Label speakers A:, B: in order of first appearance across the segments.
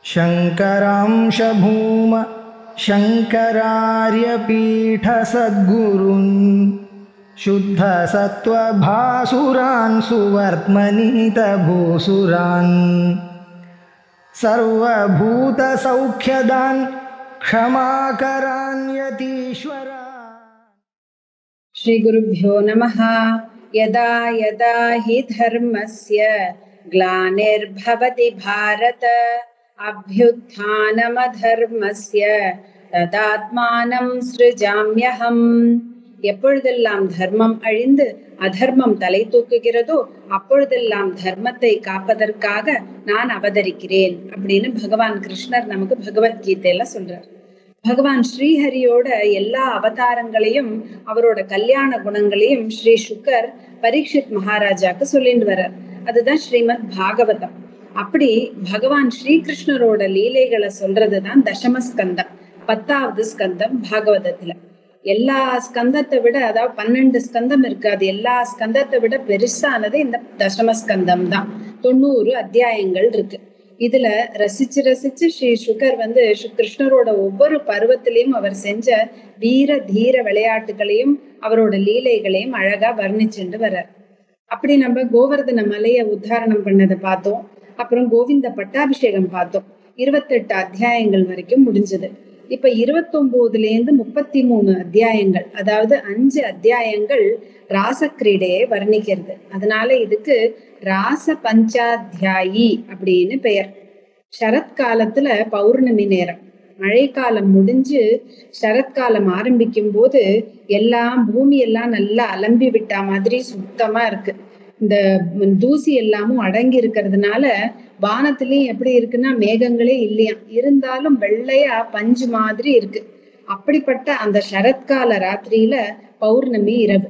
A: शङ्करांश भूम शङ्करार्यपीठसद्गुरुन् शुद्धसत्त्वभासुरान् सुवर्त्मनीतभूसुरान् सर्वभूतसौख्यदान् क्षमाकरान् यतीश्वरा।
B: श्री गुरुभ्यो नमः। यदा यदा हि धर्मस्य ग्लानिर्भवति भारत अभ्युत्थानमधर्मस्य तदात्मानं सृजाम्यहम्. எப்பொழுதெல்லாம் தர்மம் அழிந்து அதர்மம் தலை தூக்குகிறதோ அப்பொழுதெல்லாம் தர்மத்தை காப்பதற்காக நான் அவதரிக்கிறேன் அப்படின்னு பகவான் கிருஷ்ணர் நமக்கு பகவத்கீதையில சொல்றார். பகவான் ஸ்ரீஹரியோட எல்லா அவதாரங்களையும் அவரோட கல்யாண குணங்களையும் ஸ்ரீ சுக்கர் பரீட்சித் மகாராஜாக்கு சொல்லிட்டு வர்றார். அதுதான் ஸ்ரீமத் பாகவதம். அப்படி பகவான் ஸ்ரீகிருஷ்ணரோட லீலைகளை சொல்றதுதான் தசமஸ்கந்தம், 10வது ஸ்கந்தம் பாகவதத்துல. எல்லா ஸ்கந்தத்தை விட, அதாவது 12 ஸ்கந்தம் இருக்கு, அது எல்லா ஸ்கந்தத்தை விட பெருசானது இந்த தசமஸ்கந்தம் தான். 90 அத்தியாயங்கள் இருக்கு. இதுல ரசிச்சு ரசிச்சு ஸ்ரீ சுகர் கிருஷ்ணரோட ஒவ்வொரு பருவத்திலையும் அவர் செஞ்ச வீர தீர விளையாட்டுகளையும் அவரோட லீலைகளையும் அழகா வர்ணிச்சுட்டு வர்றார். அப்படி நம்ம கோவர்தன மலையை உத்தாரணம் பண்ணதை பார்த்தோம். அப்புறம் கோவிந்த பட்டாபிஷேகம் பார்த்தோம். 28 அத்தியாயங்கள் வரைக்கும் முடிஞ்சது. இப்ப 29லேருந்து 33 அத்தியாயங்கள், அதாவது 5 அத்தியாயங்கள் ராசக்கிரீடையை வர்ணிக்கிறது. அதனால இதுக்கு ராச பஞ்சாத்தியாயி அப்படின்னு பெயர். சரத்காலத்துல பௌர்ணமி நேரம், மழைக்காலம் முடிஞ்சு சரத்காலம் ஆரம்பிக்கும் போது எல்லாம் பூமி எல்லாம் நல்லா அலம்பி விட்டா மாதிரி சுத்தமா இருக்கு. இந்த தூசி எல்லாமும் அடங்கி இருக்கிறதுனால வானத்திலயும் எப்படி இருக்குன்னா மேகங்களே இல்லையா, இருந்தாலும் வெள்ளையா பஞ்சு மாதிரி இருக்கு. அப்படிப்பட்ட அந்த சரத்கால ராத்திரியில பௌர்ணமி இரவு.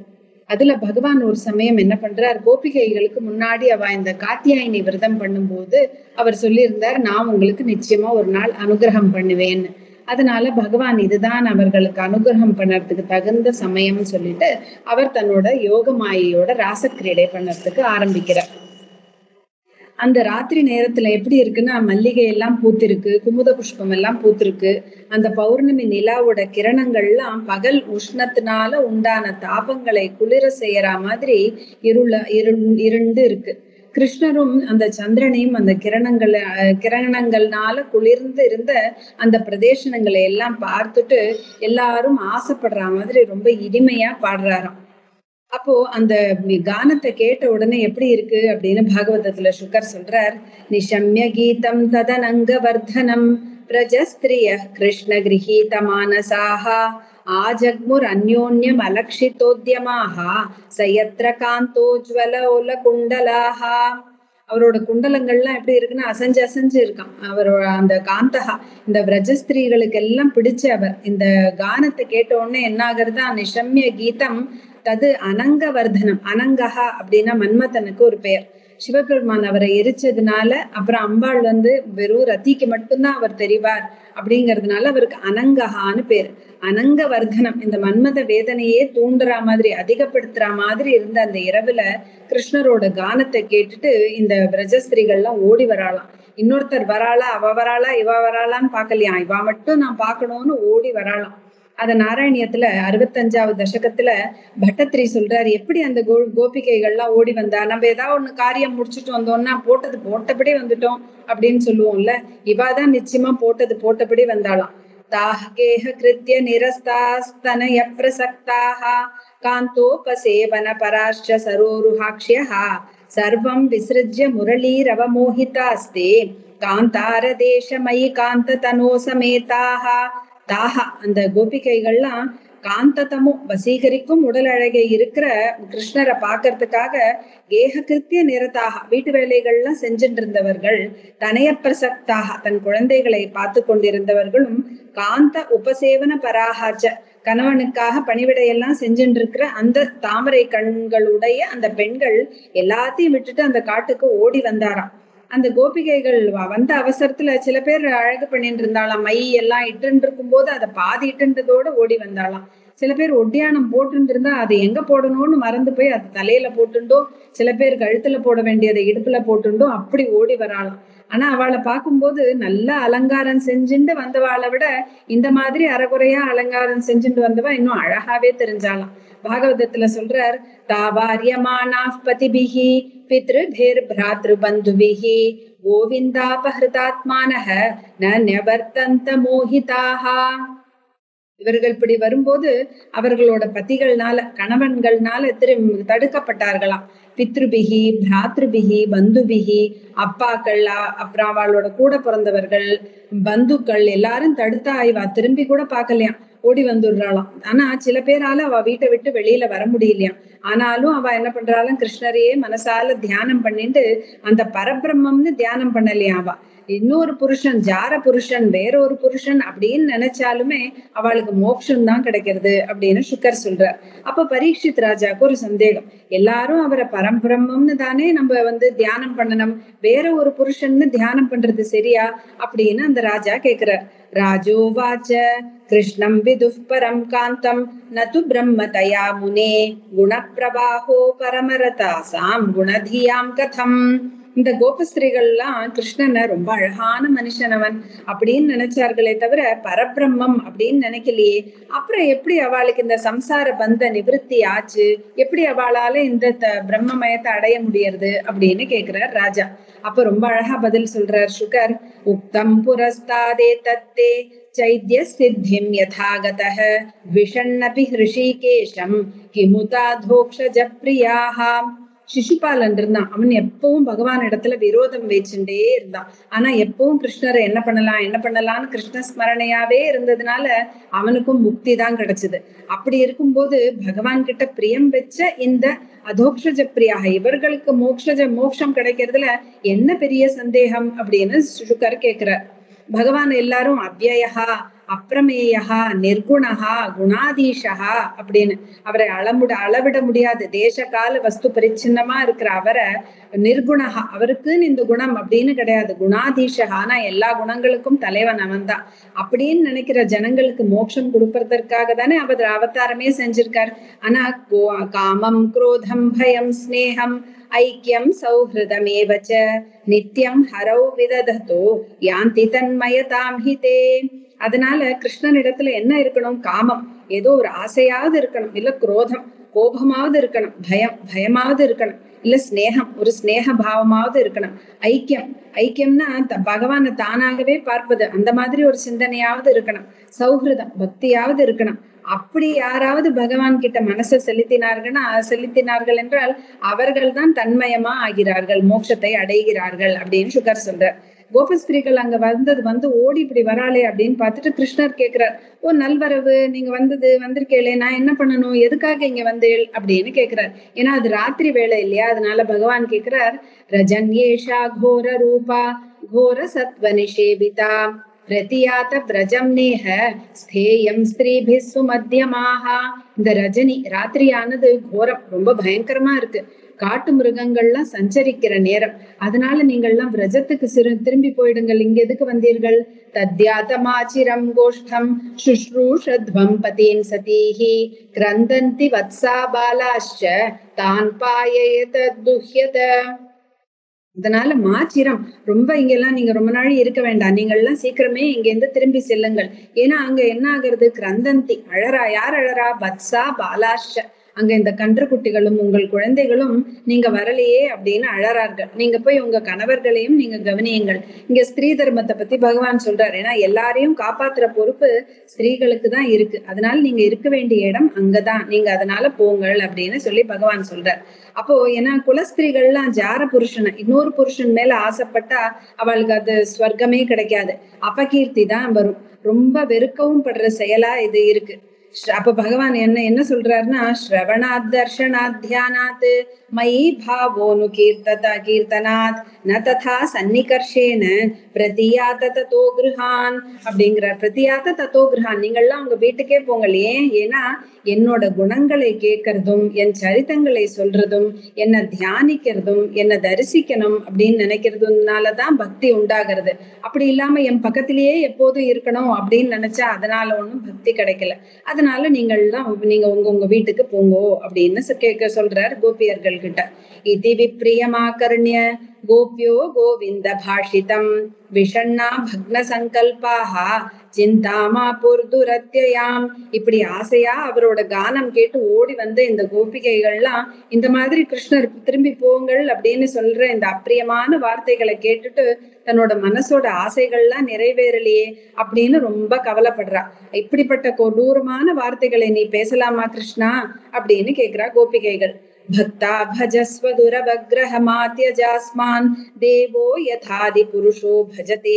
B: அதுல பகவான் ஒரு சமயம் என்ன பண்றார், கோபிகைகளுக்கு முன்னாடி அவ இந்த காத்தியாயினி விரதம் பண்ணும்போது அவர் சொல்லியிருந்தார், நான் உங்களுக்கு நிச்சயமா ஒரு நாள் அனுகிரகம் பண்ணுவேன்னு. அதனால பகவான் இதுதான் அவர்களுக்கு அனுகிரகம் பண்ணறதுக்கு தகுந்த சமயம்னு சொல்லிட்டு அவர் தன்னோட யோக மாயையோட ராசக்கிரீடை பண்ணறதுக்கு ஆரம்பிக்கிறார். அந்த ராத்திரி நேரத்துல எப்படி இருக்குன்னா, மல்லிகை எல்லாம் பூத்திருக்கு, குமுத புஷ்பம் எல்லாம் பூத்திருக்கு. அந்த பௌர்ணமி நிலாவோட கிரணங்கள்லாம் பகல் உஷ்ணத்தினால உண்டான தாபங்களை குளிர செய்யற மாதிரி இருண்டு இருக்கு. கிருஷ்ணரும் அந்த சந்திரனையும் அந்த கிரணங்கள்னால குளிர்ந்து இருந்த அந்த பிரதேசங்களை எல்லாம் பார்த்துட்டு எல்லாரும் ஆசைப்படுற மாதிரி ரொம்ப இனிமையா பாடுறாராம். அப்போ அந்த கானத்தை கேட்ட உடனே எப்படி இருக்கு அப்படின்னு பாகவதத்துல சுகர் சொல்றார். நிஷம்ய கீதம் ததனங்க வர்தனம் பிரஜஸ்திரிய கிருஷ்ண கிரகீத மானசாஹ ஆஜக்முர் அந்யோன்யம் அலக்ஷிதோத்யமாக சயத்ர காந்தோஜ்வல ஓல குண்டலாக. அவரோட குண்டலங்கள்லாம் எப்படி இருக்குன்னா அசைஞ்சு அசைஞ்சு இருக்கான். அவரோட அந்த காந்தகா, இந்த விரஜஸ்திரீகளுக்கு எல்லாம் பிடிச்ச அவர். இந்த கானத்தை கேட்ட உடனே என்ன ஆகுறதா, நிஷம்ய கீதம் தது அனங்கவர்தனம். அனங்கஹா அப்படின்னா மன்மதனுக்கு ஒரு பெயர். சிவபெருமான் அவரை எரிச்சதுனால அப்புறம் அம்பாள் வெறும் ரத்திக்கு மட்டும்தான் அவர் தெரிவார் அப்படிங்கிறதுனால அவருக்கு அனங்கஹான்னு பேர். அனங்கவர்தனம், இந்த மன்மத வேதனையே தூண்டுற மாதிரி அதிகப்படுத்துற மாதிரி இருந்த அந்த இரவுல கிருஷ்ணரோட கானத்தை கேட்டுட்டு இந்த விரஜஸ்திரீகள்லாம் ஓடி வராளாம். இன்னொருத்தர் வராளா, அவ வராளா, இவ வராளான்னு பாக்கலையா, இவ மட்டும் நான் பாக்கணும்னு ஓடி வராளாம். அத நாராயணியத்துல 65வது தசகத்துல பட்டத்திரி சொல்றாரு, எப்படி அந்த கோபிகைகள்லாம் ஓடி வந்தா. நம்ம ஏதாவது ஒண்ணு காரியம் முடிச்சுட்டு வந்தோம்னா போட்டது போட்டபடி வந்துட்டோம் அப்படின்னு சொல்லுவோம்ல, இவாதான் நிச்சயமா போட்டது போட்டபடி வந்தாளாம். தாஹ்கேஹ கிருத்ய நிரஸ்தாஸ்தனய பிரசக்தாஹ காந்தோபசேவன பராஷ்ச சரோருஹாக்ஷ்யஹ சர்வம் விஸ்ருஜ்ய முரளீரவ மோஹிதாஸ்தே காந்தார தேசமயி காந்த தனோ சமேதாஹ. தாஹா, அந்த கோபிகைகள்லாம் காந்ததமோ வசீகரிக்கும் உடல் அழகை இருக்கிற கிருஷ்ணரை பாக்குறதுக்காக கேஹ கிருத்திய நிரதாக வீட்டு வேலைகள்லாம் செஞ்சுட்டு இருந்தவர்கள், தனய பிரசக்தாக தன் குழந்தைகளை பார்த்து கொண்டிருந்தவர்களும், காந்த உபசேவன பராகாச்ச கணவனுக்காக பணிவிடையெல்லாம் செஞ்சுட்டு இருக்கிற அந்த தாமரை கண்களுடைய அந்த பெண்கள் எல்லாத்தையும் விட்டுட்டு அந்த காட்டுக்கு ஓடி வந்தாராம். அந்த கோபிகைகள் வந்த அவசரத்துல சில பேர் அழகு பண்ணிட்டு இருந்தாளாம், மை எல்லாம் இட்டு இருக்கும் போது அதை பாதி இட்டுன்றதோட ஓடி வந்தாளாம். சில பேர் ஒட்டியானம் போட்டு இருந்தா அதை எங்க போடணும்னு மறந்து போய் அது தலையில போட்டுண்டோ, சில பேர் கழுத்துல போட வேண்டியதை இடுப்புல போட்டுண்டோ அப்படி ஓடி வராளாம். ஆனா அவளை பார்க்கும்போது நல்லா அலங்காரம் செஞ்சுட்டு வந்தவாளை விட இந்த மாதிரி அரைகுறையா அலங்காரம் செஞ்சுட்டு வந்தவா இன்னும் அழகாவே தெரிஞ்சாலாம். பாகவதத்துல சொல்றார், தாவாரியமானா பதிபிஹி பித்ருபிர் பிராத்ரு பந்துபிஹி கோவிந்தாபஹிருதாத்மானஹ ந நிவர்த்தந்த மோகிதாஹா. இவர்கள் இப்படி வரும்போது அவர்களோட பதிகள்னால, கணவன்கள்னால தடுக்கப்பட்டார்களாம். பித்ருபிகி பிராத்ருபிகி பந்துபிகி, அப்பாக்கள், அப்புறம் அவளோட கூட பிறந்தவர்கள், பந்துக்கள் எல்லாரும் தடுத்தா இவ திரும்பி கூட பாக்கலையாம், ஓடி வந்துடுறாளாம். ஆனா சில பேரால அவ வீட்டை விட்டு வெளியில வர முடியலையாம். ஆனாலும் அவ என்ன பண்றாளாம், கிருஷ்ணரையே மனசால தியானம் பண்ணிட்டு அந்த பரபிரம்மம்னு தியானம் பண்ணலையா. அவ இன்னொரு புருஷன், ஜார புருஷன், வேற ஒரு புருஷன் அப்படின்னு நினைச்சாலுமே அவளுக்கு மோட்சம் தான் கிடைக்கிறது அப்படின்னு சுக்கர் சொல்றார். அப்ப பரீட்சித் ராஜாவுக்கு ஒரு சந்தேகம், எல்லாரும் அவரை பரம்பிரம்மம்னு தானே நம்ம தியானம் பண்ணணும், வேற ஒரு புருஷன்னு தியானம் பண்றது சரியா அப்படின்னு அந்த ராஜா கேக்குறார். ராஜோவாச்ச கிருஷ்ணம் விதுஃப் பரம் காந்தம் நது பிரம்மதயா முனே குணப்பிரபாஹோ பரமரதாசாம் குணதியாம் கதம். இந்த கோபஸ்திரீகள்லாம் கிருஷ்ணனை ரொம்ப அழகான மனுஷனவன் அப்படின்னு நினைச்சார்களே தவிர பரபிரம்மம் அப்படின்னு நினைக்கலையே. அப்புறம் எப்படி அவளுக்கு இந்த சம்சார பந்த நிவர்த்தி ஆச்சு, எப்படி அவளால இந்த பிரம்மமயத்தை அடைய முடியறது அப்படின்னு கேக்குறார் ராஜா. அப்ப ரொம்ப அழகா பதில் சொல்றார் சுகர். உக்தம் புரஸ்தாதே தத்தே சைத்ய சித்திம் யதாகதஹ விஷண்ணபி ஹிருஷிகேஷம் கிமுதா தோக்ஷஜ பிரியாஹா. சிசுபாலன் இருந்தான், அவன் எப்பவும் பகவான் இடத்துல விரோதம் வச்சுட்டே இருந்தான். ஆனா எப்பவும் கிருஷ்ணரை என்ன பண்ணலாம்னு கிருஷ்ண ஸ்மரணையாவே இருந்ததுனால அவனுக்கும் முக்தி தான் கிடைச்சது. அப்படி இருக்கும்போது பகவான் கிட்ட பிரியம் வச்ச இந்த அதோக்ஷஜ பிரியாக இவர்களுக்கு மோட்சம் கிடைக்கிறதுல என்ன பெரிய சந்தேகம் அப்படின்னு சுகர் கேக்குறார். பகவான் எல்லாரும் அவ்யயா அப்பிரமேயா நிர்குணஹா குணாதீஷா அப்படின்னு அவரை அளவிட முடியாது, தேச கால வஸ்து பரிச்சின்னமா இருக்கிற அவரை நிர்குணஹா, அவருக்குன்னு இந்த குணம் அப்படின்னு கிடையாது, குணாதீஷா, ஆனா எல்லா குணங்களுக்கும் தலைவன் அவன் தான் அப்படின்னு நினைக்கிற ஜனங்களுக்கு மோட்சம் கொடுப்பதற்காக தானே அவர் அவதாரமே செஞ்சிருக்கார். ஆனா காமம் குரோதம் பயம் ஸ்நேகம் ஐக்கியம் சௌஹிருதமேவச்ச நித்யம் ஹரௌ விதததோ யாந்தி தன்மயதாம் ஹிதே. அதனால கிருஷ்ணனிடத்துல என்ன இருக்கணும், காமம், ஏதோ ஒரு ஆசையாவது இருக்கணும், இல்ல குரோதம் கோபமாவது இருக்கணும், பயமாவது இருக்கணும், இல்ல ஸ்நேகம் ஒரு ஸ்நேக பாவமாவது இருக்கணும், ஐக்கியம்னா பகவானை தானாகவே பார்ப்பது அந்த மாதிரி ஒரு சிந்தனையாவது இருக்கணும், சௌஹிருதம் பக்தியாவது இருக்கணும். அப்படி யாராவது பகவான் கிட்ட மனசை செலுத்தினார்கள் என்றால் அவர்கள் தான் தன்மயமா ஆகிறார்கள், மோட்சத்தை அடைகிறார்கள் அப்படின்னு சுகர் சொல்றார். கோபஸ்திரீகள் அங்க ஓடி இப்படி வராளே அப்படின்னு பார்த்துட்டு கிருஷ்ணர் கேக்குறார், ஓ நல்வரவு, நீங்க வந்திருக்கேளே, நான் என்ன பண்ணணும், எதுக்காக இங்க வந்தேள் அப்படின்னு கேக்குறார். ஏன்னா அது ராத்திரி வேலை இல்லையா, அதனால பகவான் கேக்குறார், ரஜன்யேஷா கோர ரூபா கோர சத்வ நிஷேபிதா பிரதியாத பிரஜம் நேஹ ஸ்தேயம் ஸ்திரீபி சுமத்தியமாக. இந்த ரஜினி ராத்திரியானது கோரம், ரொம்ப பயங்கரமா இருக்கு, காட்டு மிருகங்கள்லாம் சஞ்சரிக்கிற நேரம், அதனால நீங்கள்லாம் விரஜத்துக்கு திரும்பி போயிடுங்கள், இங்க எதுக்கு வந்தீர்கள். தத்யாதமாச்சிரம் கோஷ்டம் சுஷ்ரூஷத்வம் பதீன் சதீஹி கிரந்தந்தி வத்சா பாலாஷ்ச தான் பாயயத துஹ்யத. அதனால மாச்சிரம், ரொம்ப இங்கெல்லாம் நீங்க ரொம்ப நாள் இருக்க வேண்டாம், நீங்கள்லாம் சீக்கிரமே இங்க இருந்து திரும்பி செல்லுங்கள். ஏன்னா அங்க என்ன ஆகுறது, கிரந்தந்தி அழறா, யார் அழறா, வத்சா பாலாஷ்ச, அங்க இந்த கன்றுக்குட்டிகளும் உங்கள் குழந்தைகளும் நீங்க வரலையே அப்படின்னு அழறார்கள். நீங்க போய் உங்க கணவர்களையும் நீங்க கவனியுங்கள். இங்க ஸ்திரீ தர்மத்தை பத்தி பகவான் சொல்றாரு, ஏன்னா எல்லாரையும் காப்பாத்துற பொறுப்பு ஸ்திரீகளுக்கு தான் இருக்கு, அதனால நீங்க இருக்க வேண்டிய இடம் அங்கதான், நீங்க அதனால போங்கள் அப்படின்னு சொல்லி பகவான் சொல்றார். அப்போ ஏன்னா குலஸ்திரீகள்லாம் ஜார புருஷனை, இன்னொரு புருஷன் மேல ஆசைப்பட்டா அவளுக்கு அது ஸ்வர்க்கமே கிடைக்காது, அபகீர்த்தி தான் வரும், ரொம்ப வெறுக்கவும் படுற செயலா இது இருக்கு. அப்ப பகவான் என்ன சொல்றாருன்னா, ஸ்ரவணாத் தர்ஷனாத் தியானாத் மயி பாவோனு கீர்த்தனாத் ந ததா சன்னிகர்ஷேன பிரதியாத ததோ கிருஹான் அப்படிங்கிறார். பிரதியாத ததோ கிருஹான், நீங்கள்லாம் உங்க வீட்டுக்கே போங்களையே, ஏன்னா என்னோட குணங்களை கேட்கறதும் என் சரித்தங்களை சொல்றதும் என்ன தியானிக்கிறதும் என்ன தரிசிக்கணும் அப்படின்னு நினைக்கிறதுனாலதான் பக்தி உண்டாகிறது. அப்படி இல்லாம என் பக்கத்திலேயே எப்போதும் இருக்கணும் அப்படின்னு நினைச்சா அதனால ஒண்ணும் பக்தி கிடைக்கல. அதனால நீங்க உங்க வீட்டுக்கு போங்கோ அப்படின்னு கேட்க சொல்றார் கோபியர்கள் கிட்ட. இதி விப்ரியமாகர்ணிய கோபியோ கோவிந்த பாஷிதம் விஷண்ணா பக்ன சங்கல்பாக சிந்தாமா பொர்துரத்யாம். இப்படி ஆசையா அவரோட கானம் கேட்டு ஓடி வந்த இந்த கோபிகைகள்லாம் இந்த மாதிரி கிருஷ்ணர் திரும்பி போங்கள் அப்படின்னு சொல்ற இந்த அப்பிரியமான வார்த்தைகளை கேட்டுட்டு தன்னோட மனசோட ஆசைகள்லாம் நிறைவேறலையே அப்படின்னு ரொம்ப கவலைப்படுறா. இப்படிப்பட்ட கொடூரமான வார்த்தைகளை நீ பேசலாமா கிருஷ்ணா அப்படின்னு கேக்குறா கோபிகைகள். பக்தா பஜஸ்வ துரவக்ரஹமாத்யஜாஸ்மான் தேவோ யதாதி புருஷோ பஜதே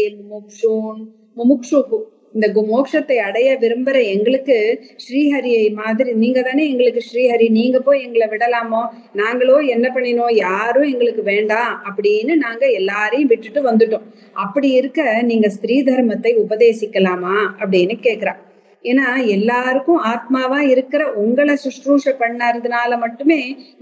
B: முமுக்ஷுஹு. இந்த மோட்சத்தை அடைய விரும்புற எங்களுக்கு ஸ்ரீஹரியை மாதிரி நீங்க தானே எங்களுக்கு ஸ்ரீஹரி, நீங்க போய் எங்களை விடலாமோ? நாங்களோ என்ன பண்ணினோம், யாரும் எங்களுக்கு வேண்டாம் அப்படின்னு நாங்க எல்லாரையும் விட்டுட்டு வந்துட்டோம். அப்படி இருக்க நீங்க ஸ்திரீ தர்மத்தை உபதேசிக்கலாமா அப்படின்னு கேக்குறா. ஏன்னா எல்லாருக்கும் ஆத்மாவா இருக்கிற உங்களை சுஷ்ரூஷ பண்ணறதுனால மட்டுமே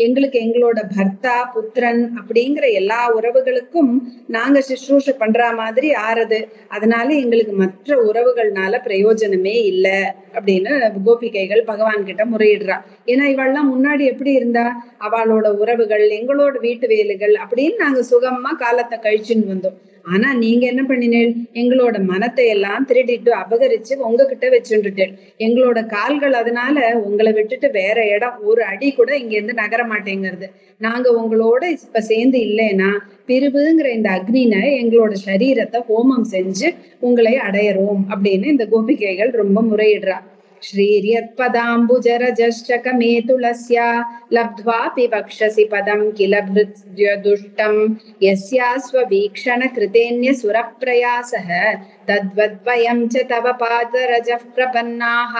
B: எங்களுக்கு எங்களோட பர்த்தா புத்திரன் அப்படிங்கிற எல்லா உறவுகளுக்கும் நாங்க சுஷ்ரூஷ பண்ற மாதிரி ஆறுது. அதனால எங்களுக்கு மற்ற உறவுகள்னால பிரயோஜனமே இல்லை அப்படின்னு கோபிகைகள் பகவான் கிட்ட முறையிடுறா. ஏன்னா இவள்லாம் முன்னாடி எப்படி இருந்தா, அவளோட உறவுகள் எங்களோட வீட்டு வேலைகள் அப்படின்னு நாங்க சுகமா காலத்தை கழிச்சுன்னு வந்தோம். ஆனா நீங்க என்ன பண்ணினேள், எங்களோட மனத்தை எல்லாம் திருடிட்டு அபகரிச்சு உங்ககிட்ட வச்சுட்டுட்டேள். எங்களோட கால்கள் அதனால உங்களை விட்டுட்டு வேற இடம் ஒரு அடி கூட இங்க இருந்து நகர மாட்டேங்கிறது. நாங்க உங்களோட இப்ப சேர்ந்து இல்லைன்னா பிரிவுங்கிற இந்த அக்னினை எங்களோட சரீரத்தை ஹோமம் செஞ்சு உங்களை அடையறோம் அப்படின்னு இந்த கோபிகைகள் ரொம்ப முறையிடுறா. श्रीर्यत्पदाम्बुजरजश्चकमे तुलस्या लब्ध्वापि वक्षसि पदं किल भृत्युदुष्टं यस्यास्ववीक्षण कृतेन्य सुरप्रयासः तद्वद्वयं च तव पादरजः प्रपन्नाः.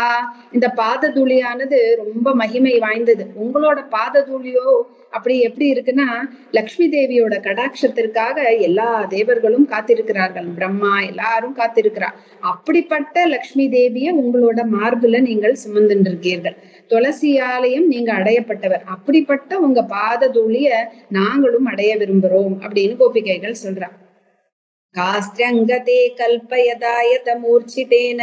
B: இந்த பாததுளியானது ரொம்ப மகிமை வாய்ந்தது. உங்களோட பாததுளியோ அப்படி எப்படி இருக்குன்னா, லக்ஷ்மி தேவியோட கடாட்சத்திற்காக எல்லா தேவர்களும் காத்திருக்கிறார்கள், பிரம்மா எல்லாரும் காத்திருக்கிறார். அப்படிப்பட்ட லக்ஷ்மி தேவிய உங்களோட மார்புல நீங்கள் சுமந்துட்டு இருக்கீர்கள். துளசியாலயம் நீங்க அடையப்பட்டவர். அப்படிப்பட்ட உங்க பாததுளிய நாங்களும் அடைய விரும்புறோம் அப்படின்னு கோபிகைகள் சொல்றார். காஸ்திரங்கதே கல்பயதாயத மூர்ச்சிதேன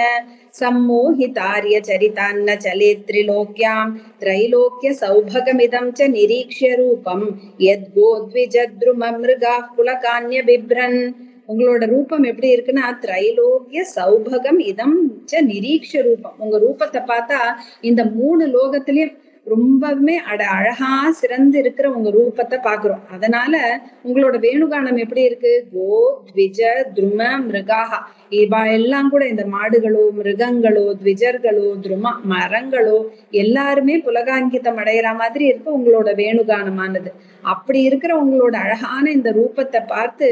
B: सम्मोहितार्य चरितान्न चले त्रिलोक्यां त्रैलोक्य सौभगमिदं च निरीक्ष्य रूपं यद्गोद्विजद्रुममृगाः पुलकान्य बिभ्रन्. உங்களோட ரூபம் எப்படி இருக்குன்னா, திரைலோக்கிய சௌபகம் இதம் ச நிரீக்ஷ ரூபம். உங்க ரூபத்தை பார்த்தா இந்த 3 லோகத்திலயும் ரொம்பவுமே அழகா சிறந்து இருக்கிற உங்க ரூபத்தை பாக்குறோம். அதனால உங்களோட வேணுகானம் எப்படி இருக்கு, கோ த்விஜ துரும மிருகாஹா, இவா எல்லாம் கூட இந்த மாடுகளோ மிருகங்களோ த்விஜர்களோ துரும மரங்களோ எல்லாருமே புலகாங்கிதம் அடையிற மாதிரி இருக்கு உங்களோட வேணுகானமானது. அப்படி இருக்கிற உங்களோட அழகான இந்த ரூபத்தை பார்த்து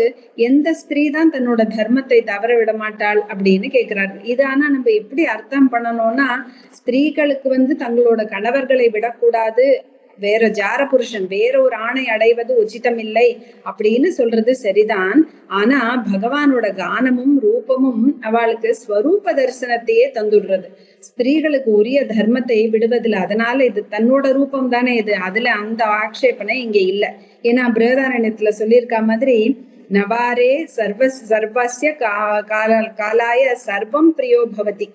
B: எந்த ஸ்திரீ தான் தன்னோட தர்மத்தை தவற விட மாட்டாள் அப்படின்னு கேக்குறாரு. இது ஆனா நம்ம எப்படி அர்த்தம் பண்ணணும்னா, ஸ்திரீகளுக்கு தங்களோட கணவர்களை விடக்கூடாது, வேற ஜார புருஷன் வேற ஒரு ஆணை அடைவது உச்சிதம் இல்லை அப்படின்னு சொல்றது சரிதான். ஆனா பகவானோட கானமும் ரூபமும் அவளுக்கு ஸ்வரூப தரிசனத்தையே தந்துடுறது. ஸ்திரீகளுக்கு உரிய தர்மத்தை விடுவதில்லை. அதனால இது தன்னோட ரூபம் தானே இது, அதுல அந்த ஆக்ஷேபனை இங்க இல்லை. ஏன்னா பிரகதாரண்யத்துல சொல்லியிருக்க மாதிரி நவாரே சர்வஸ்ய காலாய சர்வம் பிரியோ பவதி,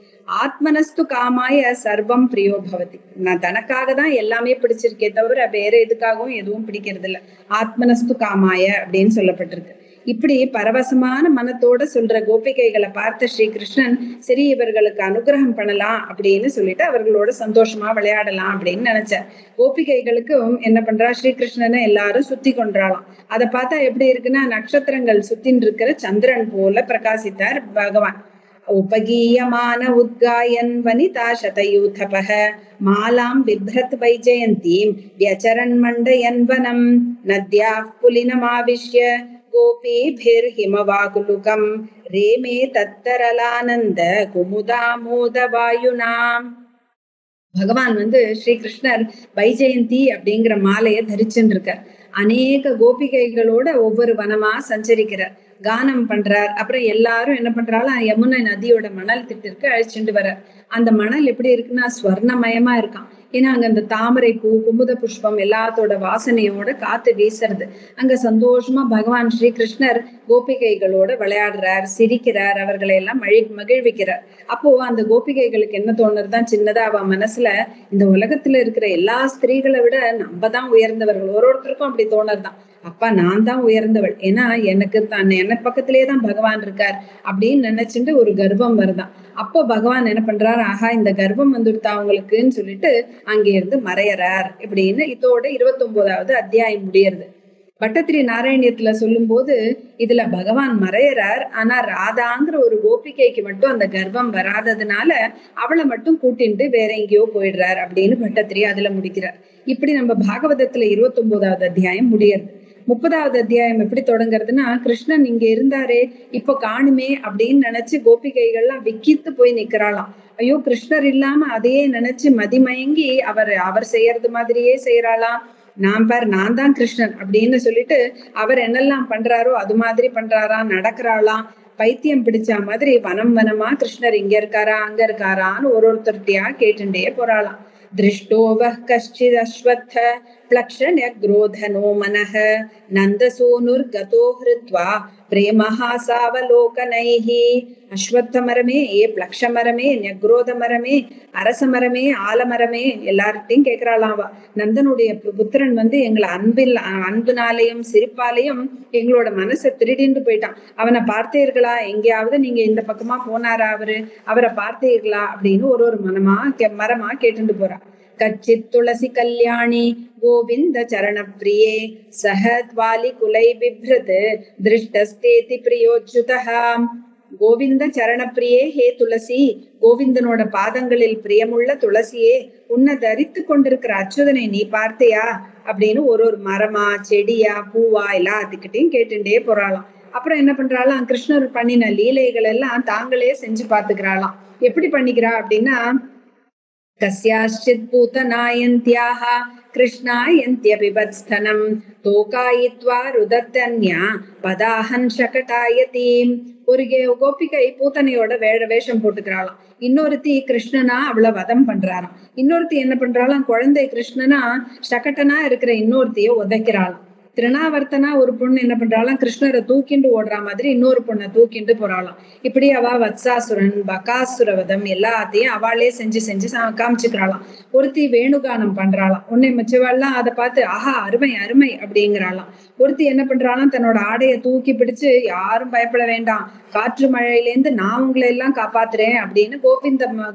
B: ஆத்மனஸ்து காமாய சர்வம் பிரியோ பவதி. நான் தனக்காக தான் எல்லாமே பிடிச்சிருக்கே தவிர வேற எதுக்காகவும் எதுவும் பிடிக்கிறது இல்லை. ஆத்மனஸ்து காமாய அப்படின்னு சொல்லப்பட்டிருக்கு. இப்படி பரவசமான மனத்தோட சொல்ற கோபிகைகளை பார்த்த ஸ்ரீகிருஷ்ணன் சரி இவர்களுக்கு அனுகிரகம் பண்ணலாம் அப்படின்னு சொல்லிட்டு அவர்களோட சந்தோஷமா விளையாடலாம் அப்படின்னு நினைச்சார். கோபிகைகளுக்கும் என்ன பண்றா, ஸ்ரீகிருஷ்ணனை எல்லாரும் சுத்தி கொண்டாலாம். அதை பார்த்தா எப்படி இருக்குன்னா, நட்சத்திரங்கள் சுத்தின் இருக்கிற சந்திரன் போல பிரகாசித்தார் பகவான். உபகீயமான உத்காயன் வனிதா சதயூதபஹ மாலாம் பிப்ரத் வைஜயந்தீம் வியசரன் மண்டயன் வனம் நத்யாः புலினமாவிஷ்ய கோபீபிர்ஹிமவாகுலுகம் ரேமே தத்தரலானந்த குமுதாமோத வாயுனாம். பகவான் ஸ்ரீகிருஷ்ணர் வைஜெயந்தி அப்படிங்கிற மாலையை தரிச்சுட்டு இருக்கார். அநேக கோபிகைகளோட ஒவ்வொரு வனமா சஞ்சரிக்கிறார். கானம் பண்றார். அப்புறம் எல்லாரும் என்ன பண்றாலும் யமுனை நதியோட மணல் திட்டிற்கு அழைச்சிட்டு வர்றார். அந்த மணல் எப்படி இருக்குன்னா ஸ்வர்ணமயமா இருக்கான். ஏன்னா அங்க அந்த தாமரை பூ, குமுத புஷ்பம் எல்லாத்தோட வாசனையோட காத்து வீசுறது. அங்க சந்தோஷமா பகவான் ஸ்ரீ கிருஷ்ணர் கோபிகைகளோட விளையாடுறார், சிரிக்கிறார், அவர்களை எல்லாம் மகிழ்விக்கிறார். அப்போ அந்த கோபிகைகளுக்கு என்ன தோணுறதுதான் சின்னதா அவ மனசுல, இந்த உலகத்துல இருக்கிற எல்லா ஸ்திரீகளை விட நம்ம தான் உயர்ந்தவர்கள். ஒருத்தருக்கும் அப்படி தோணுறதுதான். அப்பா நான் தான் உயர்ந்தவள், ஏன்னா எனக்கு எனக்கு பக்கத்திலேயே தான் பகவான் இருக்கார் அப்படின்னு நினைச்சுட்டு ஒரு கர்வம் வருதான். அப்போ பகவான் என்ன பண்றாரு, ஆஹா இந்த கர்வம் வந்துடுத்தா அவங்களுக்குன்னு சொல்லிட்டு அங்கே இருந்து மறையறார். இப்படின்னு இதோட 29வது அத்தியாயம் முடியறது. பட்டத்திரி நாராயணியத்துல சொல்லும் போது இதுல பகவான் மறையறார். ஆனா ராதாங்கிற ஒரு கோபிகைக்கு மட்டும் அந்த கர்வம் வராததுனால அவளை மட்டும் கூட்டிட்டு வேற எங்கேயோ போயிடுறார் அப்படின்னு பட்டத்திரி அதுல முடிக்கிறார். இப்படி நம்ம பாகவதத்துல 29வது அத்தியாயம் முடியறது. 30வது அத்தியாயம் எப்படி தொடங்குறதுன்னா, கிருஷ்ணன் இங்க இருந்தாரே இப்ப காணுமே அப்படின்னு நினைச்சு கோபிகைகள்லாம் விக்கித்து போய் நிக்கிறாளாம். ஐயோ கிருஷ்ணர் இல்லாம அதையே நினைச்சு மதிமயங்கி அவர் செய்யறது மாதிரியே செய்யறாளாம். நான் தான் கிருஷ்ணன் அப்படின்னு சொல்லிட்டு அவர் என்னெல்லாம் பண்றாரோ அது மாதிரி பண்றாராம், நடக்கிறாளாம். பைத்தியம் பிடிச்ச மாதிரி வனம் வனமா கிருஷ்ணர் இங்க இருக்காரா அங்க இருக்காரான்னு ஒருத்தர்கிட்டயா கேட்டுட்டே போறாளாம். திருஷ்டோவஹ கஷ்டித் அஸ்வத்த प्लक्षण्यग्रोधनो मनः नन्दसूनुर्गतो हृत्वा प्रेमहा सावलोकनैः. அஸ்வத்த மரமே, பிளக்ஷ மரமே, நெக்ரோத மரமே, அரச மரமே, ஆலமரமே, எல்லார்ட்டையும் கேட்கிறாளாம். நந்தனுடைய புத்திரன் எங்களை அன்பினாலையும் சிரிப்பாலையும் எங்களோட மனசை திருடிண்டு போயிட்டான். அவனை பார்த்தீர்களா, எங்கேயாவது நீங்க இந்த பக்கமா போனாரா, அவரை பார்த்தீர்களா அப்படின்னு ஒரு மரமா கேட்டுட்டு போறா. கச்சித் துளசி கல்யாணி கோவிந்த சரண பிரியே சஹத்வாலி குலை பிப்ரத் திருஷ்டஸ்தேதி பிரியோச்சுதஹ. கோவிந்த சரணப்பிரியே, ஹே துளசி, கோவிந்தனோட பாதங்களில் பிரியமுள்ள துளசியே, உன்னை தரித்து கொண்டிருக்கிற அச்சுதனை நீ பார்த்தையா அப்படின்னு ஒரு மரமா செடியா பூவா எல்லாத்துக்கிட்டையும் கேட்டுட்டே போறாளாம். அப்புறம் என்ன பண்றாளாம், கிருஷ்ணர் பண்ணின லீலைகள் எல்லாம் தாங்களே செஞ்சு பாத்துக்கிறாளாம். எப்படி பண்ணிக்கிறா அப்படின்னா, கஸ்யாச்சித் பூதனாயந்த்யாஹ கிருஷ்ணாயந்த்யபிபத்ஸ்தனம் தோகாயித்வா ருதத்தன்யா பதாஹன் சகடாயதீம். ஒரு கோபிகை பூத்தனையோட வேஷம் போட்டுக்கிறாளாம். இன்னொருத்தி கிருஷ்ணனா அவளை வதம் பண்றாராம். இன்னொருத்தி என்ன பண்றாளாம், குழந்தை கிருஷ்ணனா சகட்டனா இருக்கிற இன்னொருத்திய உதைக்கிறாளாம். திருநாவர்த்தனா ஒரு பொண்ணு என்ன பண்றாளாம், கிருஷ்ணரை தூக்கிண்டு ஓடுற மாதிரி இன்னொரு பொண்ணை தூக்கிண்டு போறாளாம். இப்படி அவ வத்சாசுரன் பகாசுரவதம் எல்லாத்தையும் அவளே செஞ்சு காமிச்சுக்கிறாளாம். ஒருத்தி வேணுகானம் பண்றாளாம். உன்னை மச்சவாள்லாம் அதை பார்த்து ஆஹா அருமை அருமை அப்படிங்கிறாளாம். ஒருத்தி என்ன பண்றாளாம், தன்னோட ஆடையை தூக்கி பிடிச்சு யாரும் பயப்பட வேண்டாம், காற்று மழையிலேருந்து நான் உங்களை எல்லாம் காப்பாத்துறேன் அப்படின்னு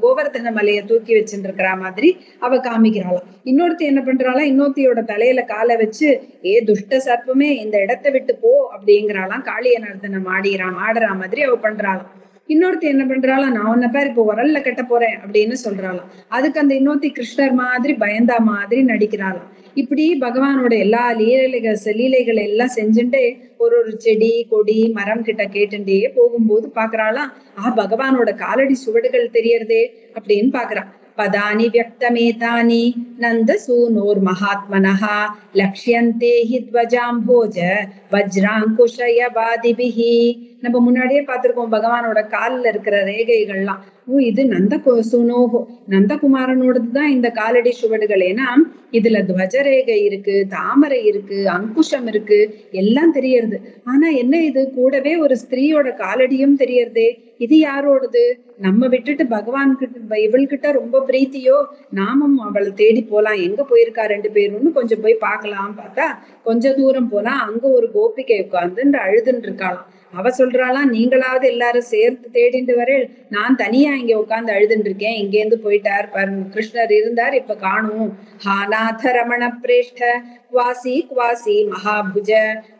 B: கோவர்தன மலையை தூக்கி வச்சுட்டு இருக்கிற மாதிரி அவ காமிக்கிறாளாம். இன்னொருத்தி என்ன பண்றாளாம், இன்னொருத்தியோட தலையில காலை வச்சு ஏ துஷ்ட சர்ப்பமே இந்த இடத்தை விட்டு போ அப்படிங்கிறாளாம். காளிய நர்த்தனம் ஆடுற மாதிரி அவ பண்றாளாம். இன்னொருத்தி என்ன பண்றாளாம், நான் உன்ன பேர் இப்போ உரல்ல கட்ட போறேன் அப்படின்னு சொல்றாளாம். அதுக்கு அந்த இன்னொருத்தி கிருஷ்ணர் மாதிரி பயந்தா மாதிரி நடிக்கிறாளாம். இப்படி பகவானோட எல்லா லீலைகள் எல்லாம் செஞ்சுட்டே ஒரு செடி கொடி மரம் கிட்ட கேட்டுட்டே போகும்போது பாக்குறாளாம், பகவானோட காலடி சுவடுகள் தெரியறதே அப்படின்னு பாக்குறா. பதானி வியக்தமேதானி நந்தசூனோர் மகாத்மனஹ லக்ஷ்யந்தே ஹி த்வஜாம்போஜ வஜ்ராங்குஷயவாதிபிஹி. நம்ம முன்னாடியே பார்த்திருக்கோம் பகவானோட காலில் இருக்கிற ரேகைகள்லாம். இது நந்தசூனோஹோ, நந்தகுமாரனோடதுதான் இந்த காலடி சுவடுகள். ஏன்னா இதுல துவஜரேகை இருக்கு, தாமரை இருக்கு, அங்குஷம் இருக்கு, எல்லாம் தெரியறது. ஆனா என்ன இது கூடவே ஒரு ஸ்திரீயோட காலடியும் தெரியறதே, இது யாரோடது? நம்ம விட்டுட்டு பகவான் கிட்ட இவள்கிட்ட ரொம்ப பிரீத்தியோ, நாமும் அவளை தேடி போலாம், எங்க போயிருக்கா ரெண்டு பேரும்னு கொஞ்சம் போய் பார்க்கலாம். பார்த்தா கொஞ்ச தூரம் போனா அங்க ஒரு கோபிகை உட்கார்ந்து அழுதுன்னு இருக்காளாம். அவ சொல்றாளாம், நீங்களாவது எல்லாரும் சேர்த்து தேடிட்டு வரேன், நான் தனியா இங்க உட்கார்ந்து அழுதுட்டு இருக்கேன், இங்கேருந்து போயிட்டார் கிருஷ்ணர் இருந்தார் இப்ப காணும். ஹாநாத ரமண பிரேஷ்ட குவாசி குவாசி மகாபுஜ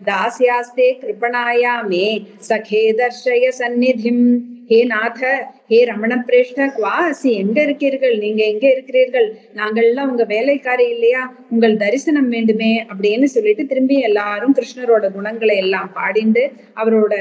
B: தாஸ்யாஸ்தே கிருபணாயாமே சகே தர்ஷய சந்நிதிம். ஹே நாத, ஹே ரமண பிரேஷ்ட குவாசி, எங்க இருக்கீர்கள், நீங்க எங்க இருக்கிறீர்கள், நாங்கள்லாம் உங்க வேலைக்காரி இல்லையா, உங்கள் தரிசனம் வேண்டுமே அப்படின்னு சொல்லிட்டு திரும்பி எல்லாரும் கிருஷ்ணரோட குணங்களை எல்லாம் பாடிண்டு அவரோட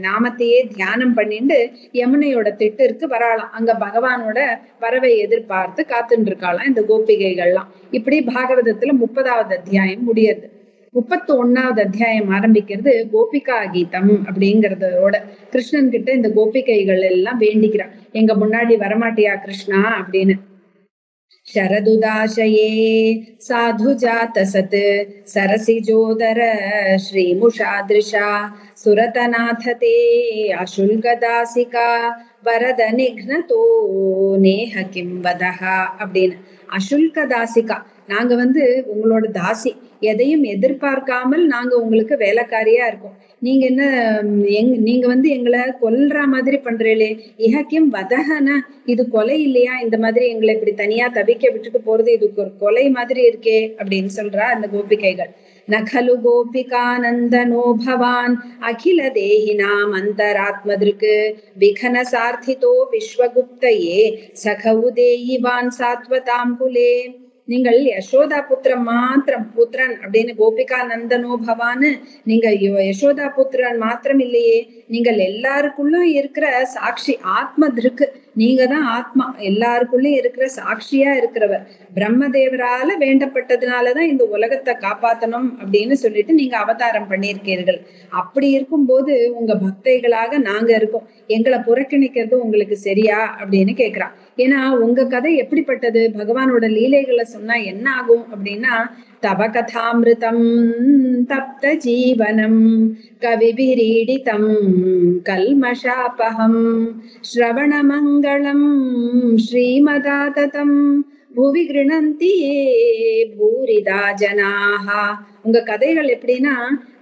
B: நாமத்தையே தியானம் பண்ணிட்டு யமுனையோட திட்டிற்கு வராளாம். அங்க பகவானோட வரவை எதிர்பார்த்து காத்துட்டு இருக்காளாம் இந்த கோபிகைகள்லாம். இப்படி பாகவதத்துல 30வது அத்தியாயம் முடியுது. 31வது அத்தியாயம் ஆரம்பிக்கிறது கோபிகா கீதம் அப்படிங்கறதோட. கிருஷ்ணன் கிட்ட இந்த கோபிகைகள் எல்லாம் வேண்டிக்கிறான், எங்க முன்னாடி வரமாட்டியா கிருஷ்ணா அப்படின்னு. शरदुदाशये साधु जात सत् सरसिजोदर श्रीमुषादृशा सुरतनाथ ते अशुल्कदासिका वरद निघ्नतो नेह किं वदः அப்படின்னு. அசுல்கதாசிகா, நாங்க உங்களோட தாசி, எதையும் எதிர்பார்க்காமல் நாங்க உங்களுக்கு வேலைக்காரியா இருக்கோம். நீங்க என்ன நீங்க எங்களை கொல்ற மாதிரி பண்றீங்களே, இஹக்கிம் வதகன, இது கொலை இல்லையா? இந்த மாதிரி எங்களை இப்படி தனியா தவிக்க விட்டுட்டு போறது இதுக்கு ஒரு கொலை மாதிரி இருக்கே அப்படின்னு சொல்றா அந்த கோபிகைகள். நகலு கோபிகானந்தனோ பவான் அகில தேஹினாம் அந்தராத்மதிருக்கு விகன சார்த்திதோ விஸ்வகுப்தையே சகவு தேயிவான் சாத்வதாம் குலே. நீங்கள் யசோதா புத்திரன் அப்படின்னு கோபிகா நந்தனோ பவான்னு நீங்க யசோதா புத்திரன் மாத்திரம் இல்லையே, நீங்கள் எல்லாருக்குள்ளும் இருக்கிற சாட்சி ஆத்ம திருக்கு. நீங்க தான் ஆத்மா, எல்லாருக்குள்ளயும் இருக்கிற சாட்சியா இருக்கிறவர். பிரம்மதேவரால வேண்டப்பட்டதுனாலதான் இந்த உலகத்தை காப்பாத்தணும் அப்படின்னு சொல்லிட்டு நீங்க அவதாரம் பண்ணியிருக்கீர்கள். அப்படி இருக்கும்போது உங்க பக்தைகளாக நாங்க இருக்கோம், எங்களை புறக்கணிக்கிறது உங்களுக்கு சரியா அப்படின்னு கேக்குறான். ஏன்னா உங்க கதை எப்படிப்பட்டது, பகவானோட லீலைகளை சொன்னா என்ன ஆகும் அப்படின்னா, தவ கதாமிருதம் தப்த ஜீவனம் கவிபிரீடிதம் கல்மஷாபகம் ஸ்ரவணமங்களம் ஸ்ரீமதாததம் புவி கிருணந்தி பூரிதா ஜனாஹ. உங்க கதைகள் எப்படின்னா,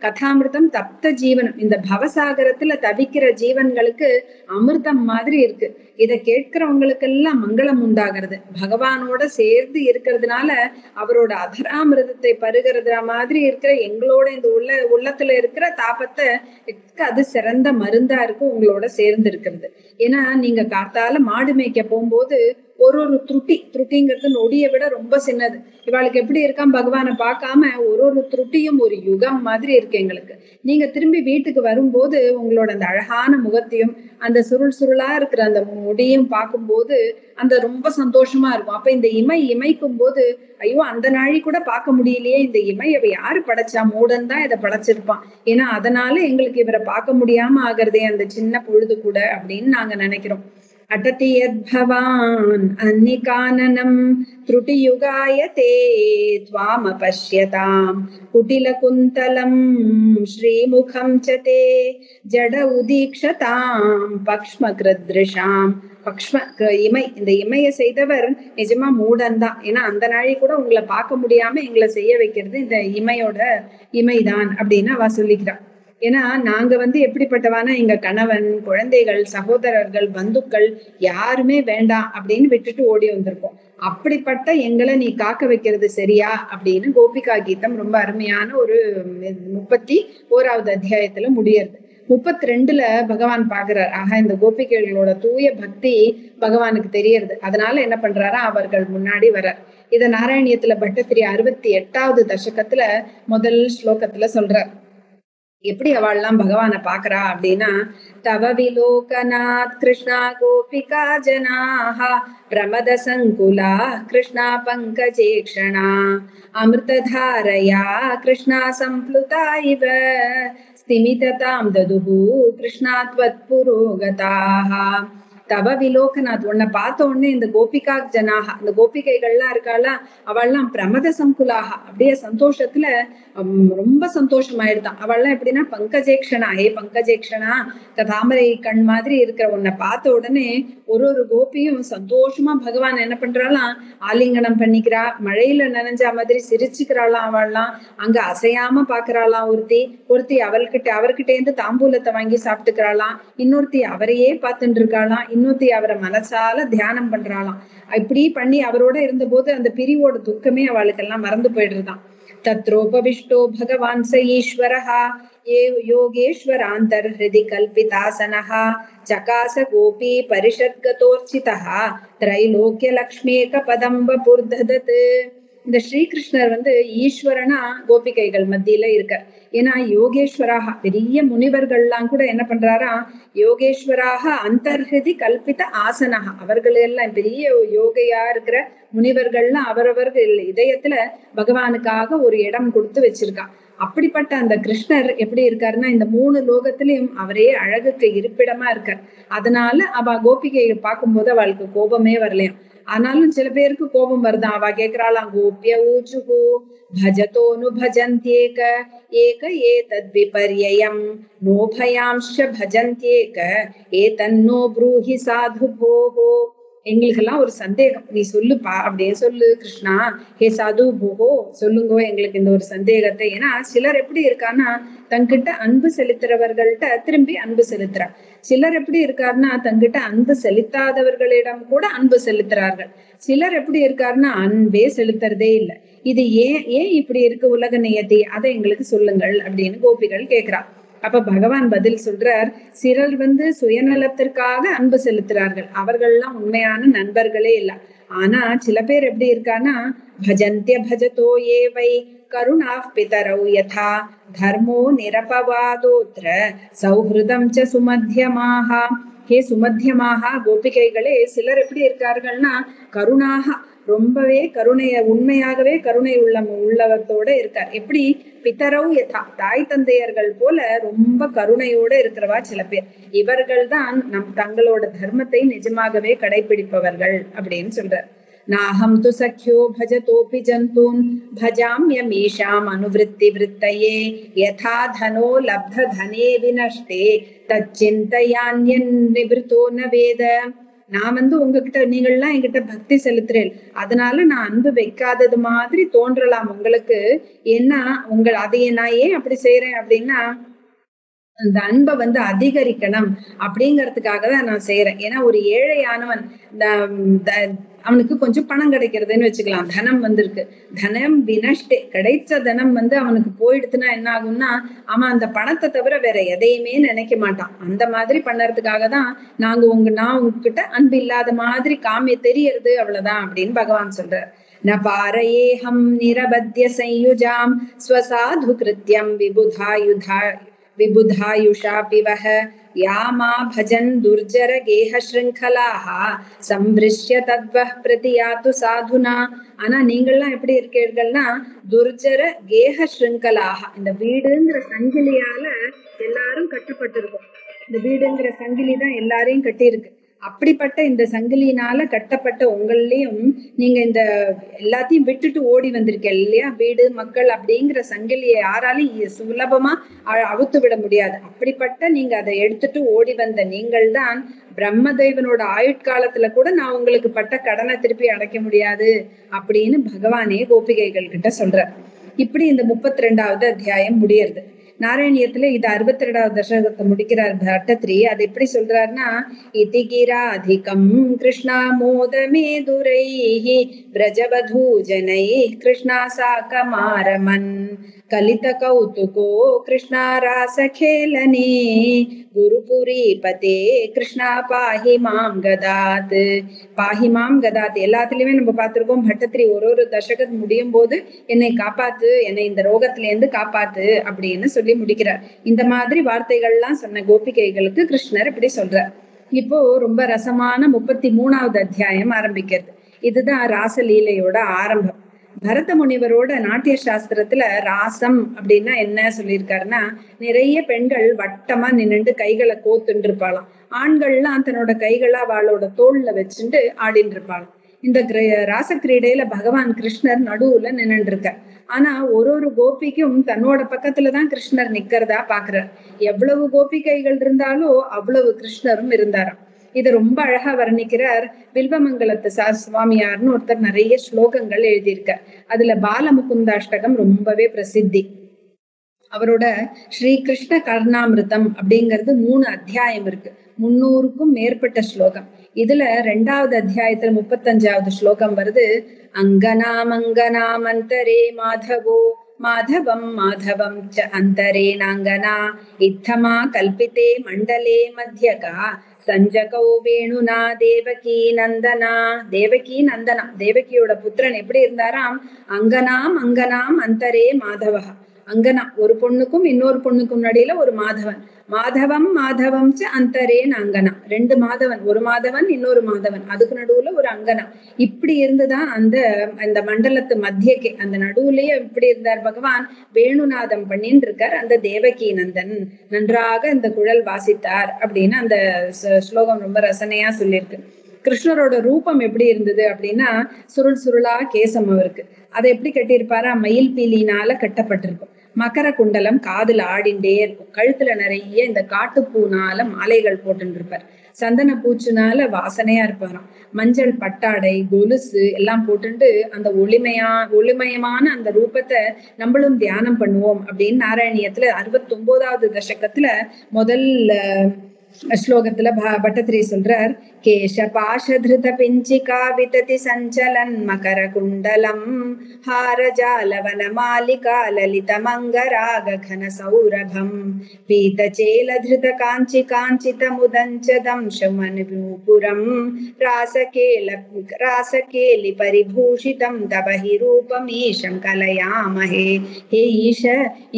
B: கதாமிருதம் தப்த ஜீவனம், இந்த பவசாகரத்துல தவிக்கிற ஜீவன்களுக்கு அமிர்தம் மாதிரி இருக்கு. இதை கேட்கிறவங்களுக்கு எல்லாம் மங்களம் உண்டாகிறது. பகவானோட சேர்ந்து இருக்கிறதுனால அவரோட அதராமிருதத்தை பருகிறதுல மாதிரி இருக்கிற எங்களோட இந்த உள்ளத்துல இருக்கிற தாபத்தை அது சிறந்த மருந்தா இருக்கு உங்களோட சேர்ந்து இருக்கிறது. ஏன்னா நீங்க காத்தால மாடு மேய்க்க போகும்போது ஒரு த்ருட்டிங்கிறது நொடியை விட ரொம்ப சின்னது. இவாளுக்கு எப்படி இருக்கான், பகவானை பார்க்காம ஒரு த்ருட்டியும் ஒரு யுகம் மாதிரி இருக்கு எங்களுக்கு. நீங்க திரும்பி வீட்டுக்கு வரும்போது உங்களோட அந்த அழகான முகத்தையும் அந்த சுருளா இருக்கிற அந்த முடியும் பார்க்கும்போது அந்த ரொம்ப சந்தோஷமா இருக்கும். அப்ப இந்த இமைக்கும் போது ஐயோ அந்த நாழி கூட பார்க்க முடியலையே, இந்த இவ யாரு படைச்சா, மூடன் தான் இதை படைச்சிருப்பான், ஏன்னா அதனால எங்களுக்கு இவரை பார்க்க முடியாம ஆகிறதே அந்த சின்ன பொழுது கூட அப்படின்னு நாங்க நினைக்கிறோம். அடதி யத்பவான் அன்னிகானனம் த்ருட்டியுகாயதே த்வாம பஷ்யதாம் குட்டில குந்தலம் ஸ்ரீமுகம் சதே ஜட உதீக்ஷதாம் பக்ஷ்ம கிருத்ருஷாம். இமை, இந்த இமைய செய்தவர் நிஜமா மூடன் தான், ஏன்னா அந்த நாளை கூட உங்களை பார்க்க முடியாம எங்களை செய்ய வைக்கிறது இந்த இமையோட இமைதான் அப்படின்னு அவ சொல்லிக்கிறான். ஏன்னா நாங்க எப்படிப்பட்டவானா, எங்க கணவன், குழந்தைகள், சகோதரர்கள், பந்துக்கள் யாருமே வேண்டாம் அப்படின்னு விட்டுட்டு ஓடி வந்திருக்கோம். அப்படிப்பட்ட எங்களை நீ காக்க வைக்கிறது சரியா அப்படின்னு கோபிகா கீதம் ரொம்ப அருமையான ஒரு 31வது அத்தியாயத்துல முடியறது. 32ல பகவான் பாக்குறார். ஆக இந்த கோபிகைகளோட தூய பக்தி பகவானுக்கு தெரியறது. அதனால என்ன பண்றாரா, அவர்கள் முன்னாடி வர்றார். இத நாராயணியத்துல பட்டத்திரி 68வது தசகத்துல முதல் ஸ்லோகத்துல சொல்றார். எப்படி அவள்லாம் பகவானை பாக்குறா அப்படின்னா, தவ விலோகநாத் கிருஷ்ணா கோபிகா ஜனாஹ பிரமத சங்குலா கிருஷ்ணா பங்கஜேக்ஷணா அமிர்ததாரயா கிருஷ்ணா சம்ப்ளுதா இவ ஸ்திமிததாம் ததுஹு கிருஷ்ணா த்வத் புரோகதாஹ. தவ விலோகநாத், உன்னை பார்த்த உடனே இந்த கோபிகா ஜனாக, இந்த கோபிகைகள்லாம் இருக்காளா, அவள்லாம் பிரமத சங்குலாக அப்படியே சந்தோஷத்துல ரொம்ப சந்தோஷமாயிடுதான். அவள்லாம் எப்படின்னா பங்கஜேக்ஷனா, பங்கஜேக்ஷனா, தாமரை கண் மாதிரி இருக்கிற உன்னை பார்த்த உடனே ஒரு கோபியும் சந்தோஷமா பகவான் என்ன பண்றாளாம், ஆலிங்கனம் பண்ணிக்கிறா, மழையில நனைஞ்சா மாதிரி சிரிச்சுக்கிறாளாம். அவள்லாம் அங்க அசையாம பாக்குறாளாம். ஒருத்தி அவர்கிட்ட இருந்து தாம்பூலத்தை வாங்கி சாப்பிட்டுக்கிறாளாம். இன்னொருத்தி அவரையே பார்த்துட்டு இருக்காளாம். இன்னொருத்தி அவரை மனசால தியானம் பண்றாளாம். இப்படி பண்ணி அவரோட இருந்த போது அந்த பிரிவோட துக்கமே அவளுக்கெல்லாம் மறந்து போயிடுறதாம். தத்ரோபவிஷ்டோ பகவான் ச ஈஸ்வரஹ யோகேஸ்வராந்தர்ஹிருதி கல்பிதாசனஹ சகாச கோபி பரிஷத்கதோர்ச்சிதஹ த்ரைலோக்கிய லக்ஷ்மேக பதம் வபுர்ததத். இந்த ஸ்ரீகிருஷ்ணர் ஈஸ்வரனா கோபிகைகள் மத்தியில இருக்கார். ஏன்னா யோகேஸ்வராக, பெரிய முனிவர்கள்லாம் கூட என்ன பண்றாரா, யோகேஸ்வராக அந்தர்ஹிருதி கல்பித ஆசனஹா, அவர்கள் எல்லாம் பெரிய யோகையா இருக்கிற முனிவர்கள்லாம் அவரவர்கள் இதயத்துல பகவானுக்காக ஒரு இடம் கொடுத்து வச்சிருக்கா. அப்படிப்பட்ட அந்த கிருஷ்ணர் எப்படி இருக்காருன்னா இந்த 3 லோகத்திலயும் அவரே அழகுக்கு இருப்பிடமா இருக்கார். அதனால அவ கோபிகையை பார்க்கும்போது அவளுக்கு கோபமே வரலையாம். ஆனாலும் சில பேருக்கு கோபம் வருதான். அவ கேக்குறாளாம், கோபிய ஊச்சுகு பஜதோனு பஜந்தியேக ஏக ஏதத் விபர்யயம் நோபயாம்ஷ பஜந்தியேக ஏதன்னோ ப்ரூஹி சாது போஹோ. எங்களுக்கெல்லாம் ஒரு சந்தேகம், நீ சொல்லுப்பா அப்படின்னு சொல்லு கிருஷ்ணா. ஹே சாது போகோ, சொல்லுங்கோ எங்களுக்கு இந்த ஒரு சந்தேகத்தை. ஏன்னா சிலர் எப்படி இருக்கான்னா தங்கிட்ட அன்பு செலுத்துறவர்கள்ட்ட திரும்பி அன்பு செலுத்துறா. சிலர் எப்படி இருக்காருன்னா தங்கிட்ட அன்பு செலுத்தாதவர்களிடம் கூட அன்பு செலுத்துறார்கள். சிலர் எப்படி இருக்காருன்னா அன்பே செலுத்துறதே இல்லை. இது ஏன் இப்படி இருக்கு உலக நியதி, அதை எங்களுக்கு சொல்லுங்கள் அப்படின்னு கோபிகள் கேக்குறா. அப்ப பகவான் பதில் சொல்றார், சிலர் சுயநலத்திற்காக அன்பு செலுத்துறார்கள், அவர்கள்லாம் உண்மையான நண்பர்களே இல்ல. ஆனா சில பேர் எப்படி இருக்கான்னா பஜந்திய பஜதோ ஏவை கருணா பிதரௌ யதா தர்மோ நிரபவாதோத்ர சௌஹிருதம் ச சுமத்தியமாக. ஹே சுமத்தியமாக கோபிகைகளே, சிலர் எப்படி இருக்கார்கள்னா கருணாக, ரொம்பவே கருணைய உண்மையாகவே கருணை உள்ளவத்தோட இருக்கார். எப்படி பிதரௌ யதா, தாய் தந்தையர்கள் போல ரொம்ப கருணையோட இருக்கிறவா சில பேர். இவர்கள் தான் தங்களோட தர்மத்தை நிஜமாகவே கடைபிடிப்பவர்கள் அப்படின்னு சொல்றார். நாஹம் து சக்யோ பஜதோபி ஜந்தூன் பஜாம்யமீஷாம் அனுவிருத்தி விருத்தயே யதா தனோ லப்த தனே வினஷ்டே தச்சிந்தயான்யன் நிவிருத்தோ ந வேத. நான் உங்ககிட்ட, நீங்கள்லாம் என்கிட்ட பக்தி செலுத்துறேன், அதனால நான் அன்பு வைக்காதது மாதிரி தோன்றலாம் உங்களுக்கு. ஏன்னா அதையே நான் ஏன் அப்படி செய்யறேன் அப்படின்னா அந்த அன்பை அதிகரிக்கணும் அப்படிங்கறதுக்காக தான் நான் செய்யறேன். ஏன்னா ஒரு ஏழையானவன் அவனுக்கு கொஞ்சம் பணம் கிடைக்கிறதுன்னு வச்சுக்கலாம், தனம் வந்திருக்கு, தனம் வினஷ்டே, கிடைச்ச தனம் அவனுக்கு போயிடுச்சுன்னா என்ன ஆகும்னா அவன் அந்த பணத்தை தவிர வேற எதையுமே நினைக்க மாட்டான். அந்த மாதிரி பண்ணறதுக்காக தான் நான் உங்ககிட்ட அன்பு இல்லாத மாதிரி காமிய தெரியறது, அவ்வளவுதான் அப்படின்னு பகவான் சொல்றார். ந பாரயேஹம் நிரபத்ய சயுஜாம் ஸ்வசாது கிருத்யம் விபுதாயுஷா பிவஹ யாமா பஜன் துர்ஜர கேஹ ஸ்ருங்கலாஹ சம்வ்ருஷ்ய தத்வஹ் பிரதியாது சாதுனா. ஆனா நீங்கள்லாம் எப்படி இருக்கீர்கள்னா துர்ஜர கேஹ ஸ்ருங்கலாஹ, இந்த வீடுங்கிற சங்கிலியால எல்லாரும் கட்டப்பட்டிருக்கும். இந்த வீடுங்கிற சங்கிலி தான் எல்லாரையும் கட்டி இருக்கு. அப்படிப்பட்ட இந்த சங்கிலியினால கட்டப்பட்ட உங்களையும் நீங்க இந்த எல்லாத்தையும் விட்டுட்டு ஓடி வந்திருக்கீங்க இல்லையா, வீடு மக்கள் அப்படிங்கிற சங்கிலியை யாராலையும் சுலபமா அவுத்து விட முடியாது. அப்படிப்பட்ட நீங்க அதை எடுத்துட்டு ஓடி வந்த நீங்கள் தான் பிரம்மதேவனோட ஆயுட்காலத்துல கூட நான் உங்களுக்கு பட்ட கடனை திருப்பி அடைக்க முடியாது அப்படின்னு பகவானே கோபிகைகள் கிட்ட சொல்ற. இப்படி இந்த 32வது அத்தியாயம் முடியறது. நாராயணியத்துல இது 62வது தசகத்தை முடிக்கிறார் பட்டத்ரி. அது எப்படி சொல்றாருன்னா, இதிகிரா அதிகம் கிருஷ்ணா மோதமே துரைஹி பிரஜவதூ ஜனை கிருஷ்ணா சாகமாரமன் கலித கௌதுகோ கிருஷ்ணா ராசகேலனே குருபுரி பதே கிருஷ்ணா பாஹி மாம் கதாத். பாஹி மாம் கதாத் எல்லாத்துலயுமே நம்ம பார்த்திருக்கோம். பட்டத்ரி ஒரு தசகம் முடியும் போது என்னை காப்பாத்து, என்னை இந்த ரோகத்துல இருந்து காப்பாத்து அப்படின்னு சொல்லி முடிக்கிறார். இந்த மாதிரி வார்த்தைகள்லாம் சொன்ன கோபிகைகளுக்கு கிருஷ்ணர் இப்படி சொல்றார். இப்போ ரொம்ப ரசமான 33வது அத்தியாயம் ஆரம்பிக்கிறது. இதுதான் ராசலீலையோட ஆரம்பம். பரத முனிவரோட நாட்டிய சாஸ்திரத்துல ராசம் அப்படின்னா என்ன சொல்லியிருக்காருன்னா, நிறைய பெண்கள் வட்டமா நின்னுட்டு கைகளை கோத்துட்டு இருப்பாளாம். ஆண்கள்லாம் தன்னோட கைகளை அவளோட தோல்ல வச்சுட்டு ஆடிட்டு இருப்பாளாம். இந்த ராச கிரீடையில பகவான் கிருஷ்ணர் நடுவுல நின்னுட்டு இருக்கார். ஆனா ஒரு கோபிக்கும் தன்னோட பக்கத்துலதான் கிருஷ்ணர் நிக்கிறதா பாக்குறார். எவ்வளவு கோபிகைகள் இருந்தாலோ அவ்வளவு கிருஷ்ணரும் இருந்தாராம். இதை ரொம்ப அழகா வர்ணிக்கிறார் வில்வமங்கலத்து சுவாமியார்னு ஒருத்தர். நிறைய ஸ்லோகங்கள் எழுதியிருக்கார். அதுல பாலமுகுந்தாஷ்டகம் ரொம்பவே பிரசித்தி. அவரோட ஸ்ரீ கிருஷ்ண கர்ணாமிருதம் அப்படிங்கிறது 3 அத்தியாயம் இருக்கு. 300க்கும் மேற்பட்ட ஸ்லோகம். இதுல 2வது அத்தியாயத்துல 35வது ஸ்லோகம் வருது. அங்கனாமங்கனாம் அந்தரே மாதவோ மாதவம் மாதவம் ச அந்தரே நாங்கனா இத்தமா கல்பிதே மண்டலே மத்தியகா சஞ்சகௌ வேணுனா தேவகி நந்தனா. தேவகி நந்தனா, தேவகியோட புத்திரன் எப்படி இருந்தாராம்? அங்கனாம் அங்கனாம் அந்தரே மாதவா, அங்கனா ஒரு பொண்ணுக்கும் இன்னொரு பொண்ணுக்கும் நடுவுல ஒரு மாதவன். மாதவம் மாதவம் அந்தரேன் அங்கனா, ரெண்டு மாதவன், ஒரு மாதவன் இன்னொரு மாதவன், அதுக்கு நடுவுல ஒரு அங்கனா. இப்படி இருந்துதான் அந்த அந்த மண்டலத்து மத்தியக்கே அந்த நடுவுலயே இப்படி இருந்தார் பகவான். வேணுநாதம் பண்ணின்னு இருக்கார் அந்த தேவகி நந்தன். நன்றாக இந்த குழல் வாசித்தார் அப்படின்னு அந்த ஸ்லோகம் ரொம்ப ரசனையா சொல்லியிருக்கு. கிருஷ்ணரோட ரூபம் எப்படி இருந்தது அப்படின்னா, சுருள் சுருளா கேசம் அவருக்கு. அதை எப்படி கட்டியிருப்பாரா, மயில் பீலினால கட்டப்பட்டிருக்கும். மகர குண்டலம் காதுல ஆடிண்டே இருக்கும். கழுத்துல நிறைய இந்த காட்டுப்பூனால மாலைகள் போட்டு இருப்பார். சந்தன பூச்சுனால வாசனையா இருப்பாராம். மஞ்சள் பட்டாடை கொலுசு எல்லாம் போட்டுட்டு அந்த ஒளிமயமான அந்த ரூபத்தை நம்மளும் தியானம் பண்ணுவோம் அப்படின்னு நாராயணியத்துல 69வது தசகத்துல முதல் ஸ்லோகத்துல பட்டத்திரி சொல்றார். கேஷ பாஷதிருத பிஞ்சிகா விததி சஞ்சலன் மகர குண்டலம் ஹாரஜாலவன மாலிகா லலித மங்கராக கன சௌரபம் பீதச்சேல திருத காஞ்சி காஞ்சித முதஞ்சதம் சுமனுபுரம் ராசகேலி பரிபூஷிதம் தபஹி ரூபம் ஈஷம் கலையாமஹே. ஹே ஈஷ,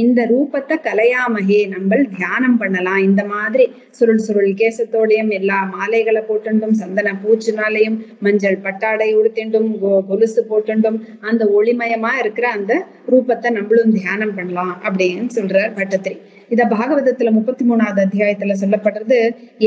B: இந்த ரூபத்தை கலையாமஹே, நம்ம தியானம் பண்ணலாம். இந்த மாதிரி சுருள் சுருள் கேசத்தோடையும் எல்லா மாலைகளை போட்டுண்டும் சந்தன பூச்சினாலையும் மஞ்சள் பட்டாடை உடுத்திண்டும் கொலுசு போட்டுண்டும் அந்த ஒளிமயமா இருக்கிற அந்த ரூபத்தை நம்மளும் தியானம் பண்ணலாம் அப்படின்னு சொல்றார் பட்டத்திரி. இத பாகவதத்துல 33வது அத்தியாயத்துல சொல்லப்படுறது.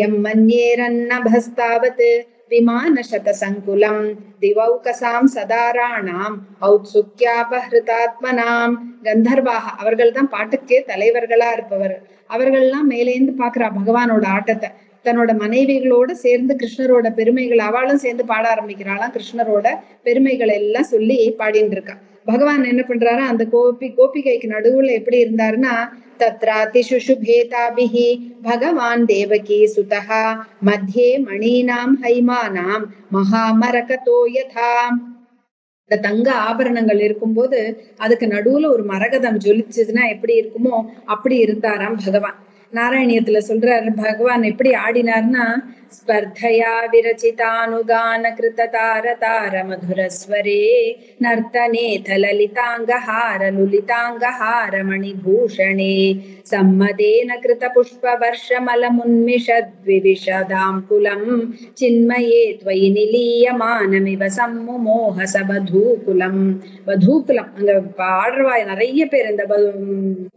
B: எம்மன்யேரன்னபஸ்தாவத் விமான சத சங்குலம் திவௌகசாம் சதாராணாம் ஔத்சுக்யாபஹிருதாத்மனாம். கந்தர்வாக, அவர்கள் தான் பாட்டுக்கே தலைவர்களா இருப்பவர். அவர்கள்லாம் மேலேந்து பாக்குறா பகவானோட ஆட்டத்தை. தன்னோட மனைவிகளோட சேர்ந்து கிருஷ்ணரோட பெருமைகள் அவளும் சேர்ந்து பாட ஆரம்பிக்கிறாளாம். கிருஷ்ணரோட பெருமைகள் எல்லாம் சொல்லி பாடிட்டு இருக்கா. பகவான் என்ன பண்றாரா, அந்த கோபிகைக்கு நடுவுல எப்படி இருந்தாருன்னா, தத்ராதி சுஷுபேதாபிஹி பகவான் தேவகி சுதஹா மத்தியே மணீனாம் ஹைமானாம் மகாமரகதோ யதா. இந்த தங்க ஆபரணங்கள் இருக்கும்போது அதுக்கு நடுவுல ஒரு மரகதம் ஜொலிச்சதுன்னா எப்படி இருக்குமோ அப்படி இருந்தாராம் பகவான். நாராயணியத்துல சொல்றாரு பகவான் எப்படி ஆடினார்னா, ஸ்பர்தயா விரச்சிதானுகான கிருத தார தார மதுரஸ்வரே நர்த்தனே தலலிதாங்கஹார லுலிதாங்கஹார மணிபூஷணே சம்மதேன கிருத புஷ்ப வர்ஷமல முன்மிஷத்விவிஷதாம் குலம் சின்மயே த்வயி நிலீயமானமிவ சம்முமோஹ சபதூகுலம். வதூகுலம் அங்க ஆடுறவா நிறைய பேர், இந்த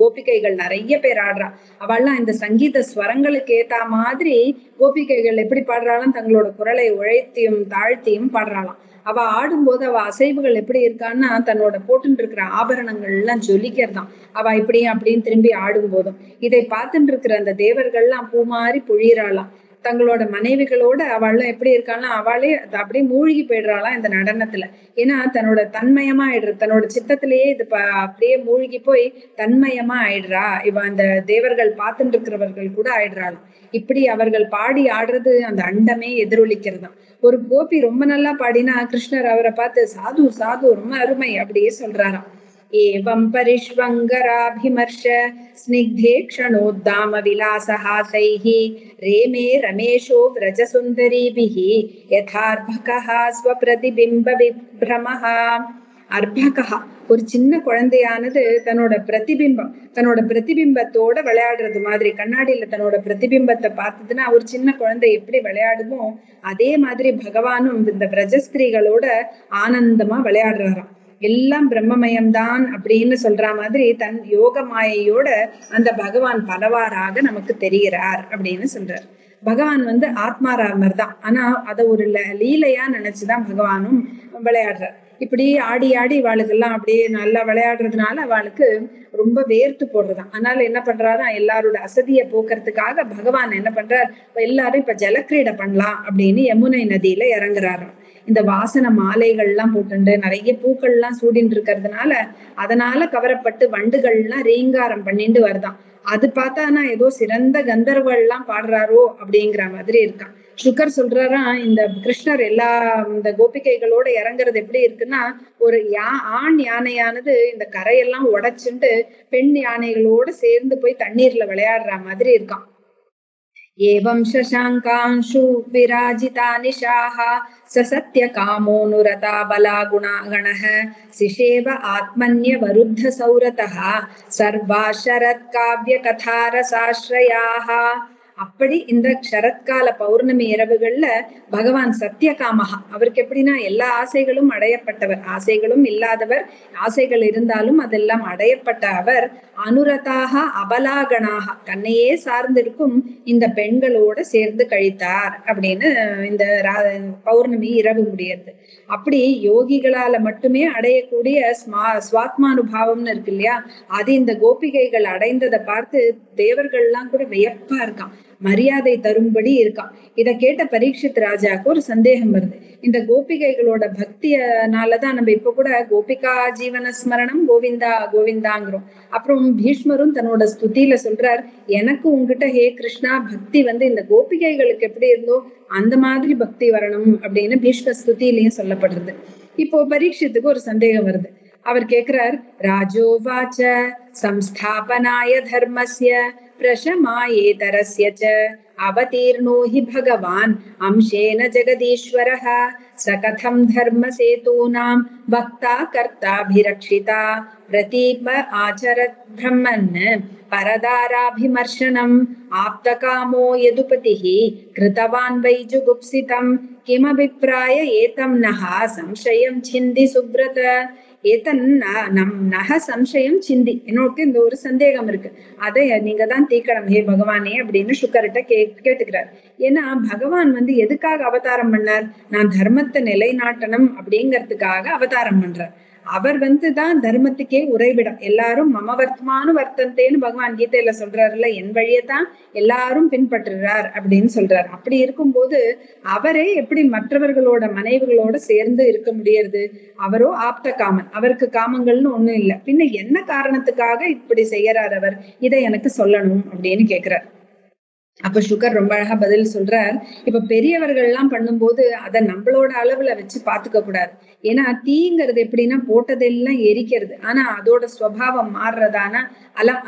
B: கோபிகைகள் நிறைய பேர் ஆடுறா. அவள்லாம் இந்த சங்கீத ஸ்வரங்களுக்கு ஏத்தா மாதிரி கோபிகைகள் எப்படி பாடுறாளாம், தங்களோட குரலை உழைத்தியும் தாழ்த்தியும் பாடுறாளாம். அவ ஆடும்போது அவ அசைவுகள் எப்படி இருக்கான்னா, தன்னோட போட்டுட்டு இருக்கிற ஆபரணங்கள் எல்லாம் ஜொலிக்கிறதாம் அவ இப்படியும் அப்படின்னு திரும்பி ஆடும் போதும். இதை பார்த்துட்டு இருக்கிற அந்த தேவர்கள்லாம் பூமாரி பொழியறாளாம். தங்களோட மனைவிகளோட அவள்லாம் எப்படி இருக்கான்னா, அவளே அப்படியே மூழ்கி போயிடுறாளாம் இந்த நடனத்துல. ஏன்னா தன்னோட தன்மயமா ஆயிடுற, தன்னோட சித்தத்திலேயே இது அப்படியே மூழ்கி போய் தன்மயமா ஆயிடுறா. இவ அந்த தேவர்கள் பார்த்துட்டு இருக்கிறவர்கள் கூட ஆயிடுறாளாம். இப்படி அவர்கள் பாடி ஆடுறது அந்த அண்டமே எதிரொலிக்கிறதாம். ஒரு கோபி ரொம்ப நல்லா பாடினா கிருஷ்ணர் அவரை பார்த்து சாது சாது ரொம்ப அருமை அப்படியே சொல்றாராம். ஏவம் பரிஷ்வங்கராபிமர்ஷ ஸ்னிக்தே க்ஷணோத்தாம விலாசஹாசைஹி ரேமே ரமேஷோ விரஜசுந்தரீபிஹி யதார்பகஹ ஸ்வப்ரதிபிம்ப விப்ரமஹ. அர்பகா, ஒரு சின்ன குழந்தையானது தன்னோட பிரதிபிம்பத்தோட விளையாடுறது மாதிரி, கண்ணாடியில தன்னோட பிரதிபிம்பத்தை பார்த்ததுன்னா ஒரு சின்ன குழந்தை எப்படி விளையாடுமோ அதே மாதிரி பகவானும் இந்த பிரஜஸ்திரீகளோட ஆனந்தமா விளையாடுறாராம். எல்லாம் பிரம்மமயம்தான் அப்படின்னு சொல்ற மாதிரி தன் யோக மாயையோட அந்த பகவான் பலவாறாக நமக்கு தெரிகிறார் அப்படின்னு சொல்றார். பகவான் ஆத்மாராமர் தான், ஆனா அதை ஒரு லீலையா நினைச்சுதான் பகவானும் விளையாடுறார். இப்படி ஆடி ஆடி இவாளுக்கெல்லாம் அப்படியே நல்லா விளையாடுறதுனால அவளுக்கு ரொம்ப வேர்த்து போடுறதான். அதனால என்ன பண்றாரா, எல்லாரோட அசதியை போக்குறதுக்காக பகவான் என்ன பண்றார், எல்லாரும் இப்ப ஜலக்கிரீடை பண்ணலாம் அப்படின்னு யமுனை நதியில இறங்குறாராம். இந்த வாசன மாலைகள் எல்லாம் போட்டுண்டு நிறைய பூக்கள் எல்லாம் சூடின்னு இருக்கிறதுனால அதனால கவரப்பட்டு வண்டுகள் எல்லாம் ரீங்காரம் பண்ணிட்டு வருதான். அது பார்த்தானா ஏதோ சிறந்த கந்தர்வள் எல்லாம் பாடுறாரோ அப்படிங்கிற மாதிரி இருக்கான். சுகர் சொல்றாரா, இந்த கிருஷ்ணர் எல்லா இந்த கோபிகைகளோட இறங்குறது எப்படி இருக்குன்னா, ஒரு ஆண் யானையானது இந்த கரையெல்லாம் உடைச்சுட்டு பெண் யானைகளோட சேர்ந்து போய் தண்ணீர்ல விளையாடுற மாதிரி இருக்கான். एवं शशाङ्कांशु विराजिता निशाः स सत्यकामोऽनुरता बलागुणा गणः सिषेव आत्मन्यवरुद्धसौरतः सर्वा शरत्काव्यकथारसाश्रयाः. அப்படி இந்த சரத்கால பௌர்ணமி இரவுகள்ல பகவான் சத்தியகாமகா, அவருக்கு எப்படின்னா எல்லா ஆசைகளும் அடையப்பட்டவர், ஆசைகளும் இல்லாதவர், ஆசைகள் இருந்தாலும் அதெல்லாம் அடையப்பட்ட அவர் அனுரதாக அபலாகணாக, தன்னையே சார்ந்திருக்கும் இந்த பெண்களோட சேர்ந்து கழித்தார் அப்படின்னு இந்த பௌர்ணமி இரவு முடியறது. அப்படி யோகிகளால மட்டுமே அடையக்கூடிய சுவாத்மானுபாவம்னு இருக்கு இல்லையா, அது இந்த கோபிகைகள் அடைந்ததை பார்த்து தேவர்கள்லாம் கூட வியப்பா இருக்கான், மரியாதை தரும்படி இருக்கான். இத கேட்ட பரீட்சித் ராஜாவுக்கு ஒரு சந்தேகம் வருது. இந்த கோபிகைகளோட பக்தியனாலதான் நம்ம இப்ப கூட கோபிகா ஜீவன ஸ்மரணம் கோவிந்தா கோவிந்தாங்கிறோம். அப்புறம் பீஷ்மரும் தன்னோட ஸ்துதியில சொல்றார், எனக்கு உங்ககிட்ட ஹே கிருஷ்ணா பக்தி இந்த கோபிகைகளுக்கு எப்படி இருந்தோ அந்த மாதிரி பக்தி வரணும் அப்படின்னு பீஷ்ம ஸ்துதியிலையும் சொல்லப்படுறது. இப்போ பரீட்சத்துக்கு ஒரு சந்தேகம் வருது. அவர் கேக்குறார், ராஜோவாச்ச சம்ஸ்தாபனாய தர்மஸ்ய பிரஷமாயேதரஸ்ய ச அவதீர்ணோ ஹி பகவான் அம்சேன ஜெகதீஸ்வரஹ சகதம் தர்ம சேதூனாம் பக்தா கர்த்தாபிரக்ஷிதா பிரதீப ஆச்சரத் பிரம்மன் பரதாராபிமர்ஷனம் ஆப்தகாமோ யதுபதிஹி கிருதவான் வை ஜுகுப்சிதம் கிமபிப்ராய ஏதம் நஹா சம்சயம் சிந்தி சுப்ரத. ஏதன் நக சம்சயம் சிந்தி, என்னோட இந்த ஒரு சந்தேகம் இருக்கு, அதை நீங்க தான் தீக்கணும் ஹே பகவானே அப்படின்னு சுக்கர்கிட்ட கேட்டுக்கிறார். ஏன்னா பகவான் எதுக்காக அவதாரம் பண்ணார்? நான் தர்மத்தை நிலைநாட்டணும் அப்படிங்கிறதுக்காக அவதாரம் பண்றார். அவர் தான் தர்மத்துக்கே உறைவிடம். எல்லாரும் மம வர்த்தமானு வர்த்தந்தேன்னு பகவான் கீதையில சொல்றாருல்ல, என் வழியத்தான் எல்லாரும் பின்பற்றுறார் அப்படின்னு சொல்றாரு. அப்படி இருக்கும்போது அவரே எப்படி மற்றவர்களோட மனைவிகளோட சேர்ந்து இருக்க முடியறது? அவரோ ஆப்த காமன், அவருக்கு காமங்கள்னு ஒண்ணும் இல்லை. பின்ன என்ன காரணத்துக்காக இப்படி செய்யறார் அவர்? இதை எனக்கு சொல்லணும் அப்படின்னு கேக்குறார். அப்ப சுகர் ரொம்ப அழகா பதில் சொல்றார். இப்ப பெரியவர்கள் எல்லாம் பண்ணும்போது அதை நம்மளோட அளவுல வச்சு பாத்துக்க கூடாது. ஏன்னா தீங்கிறது எப்படின்னா போட்டதெல்லாம் எரிக்கிறது, ஆனா அதோட ஸ்வபாவம் மாறுறதானா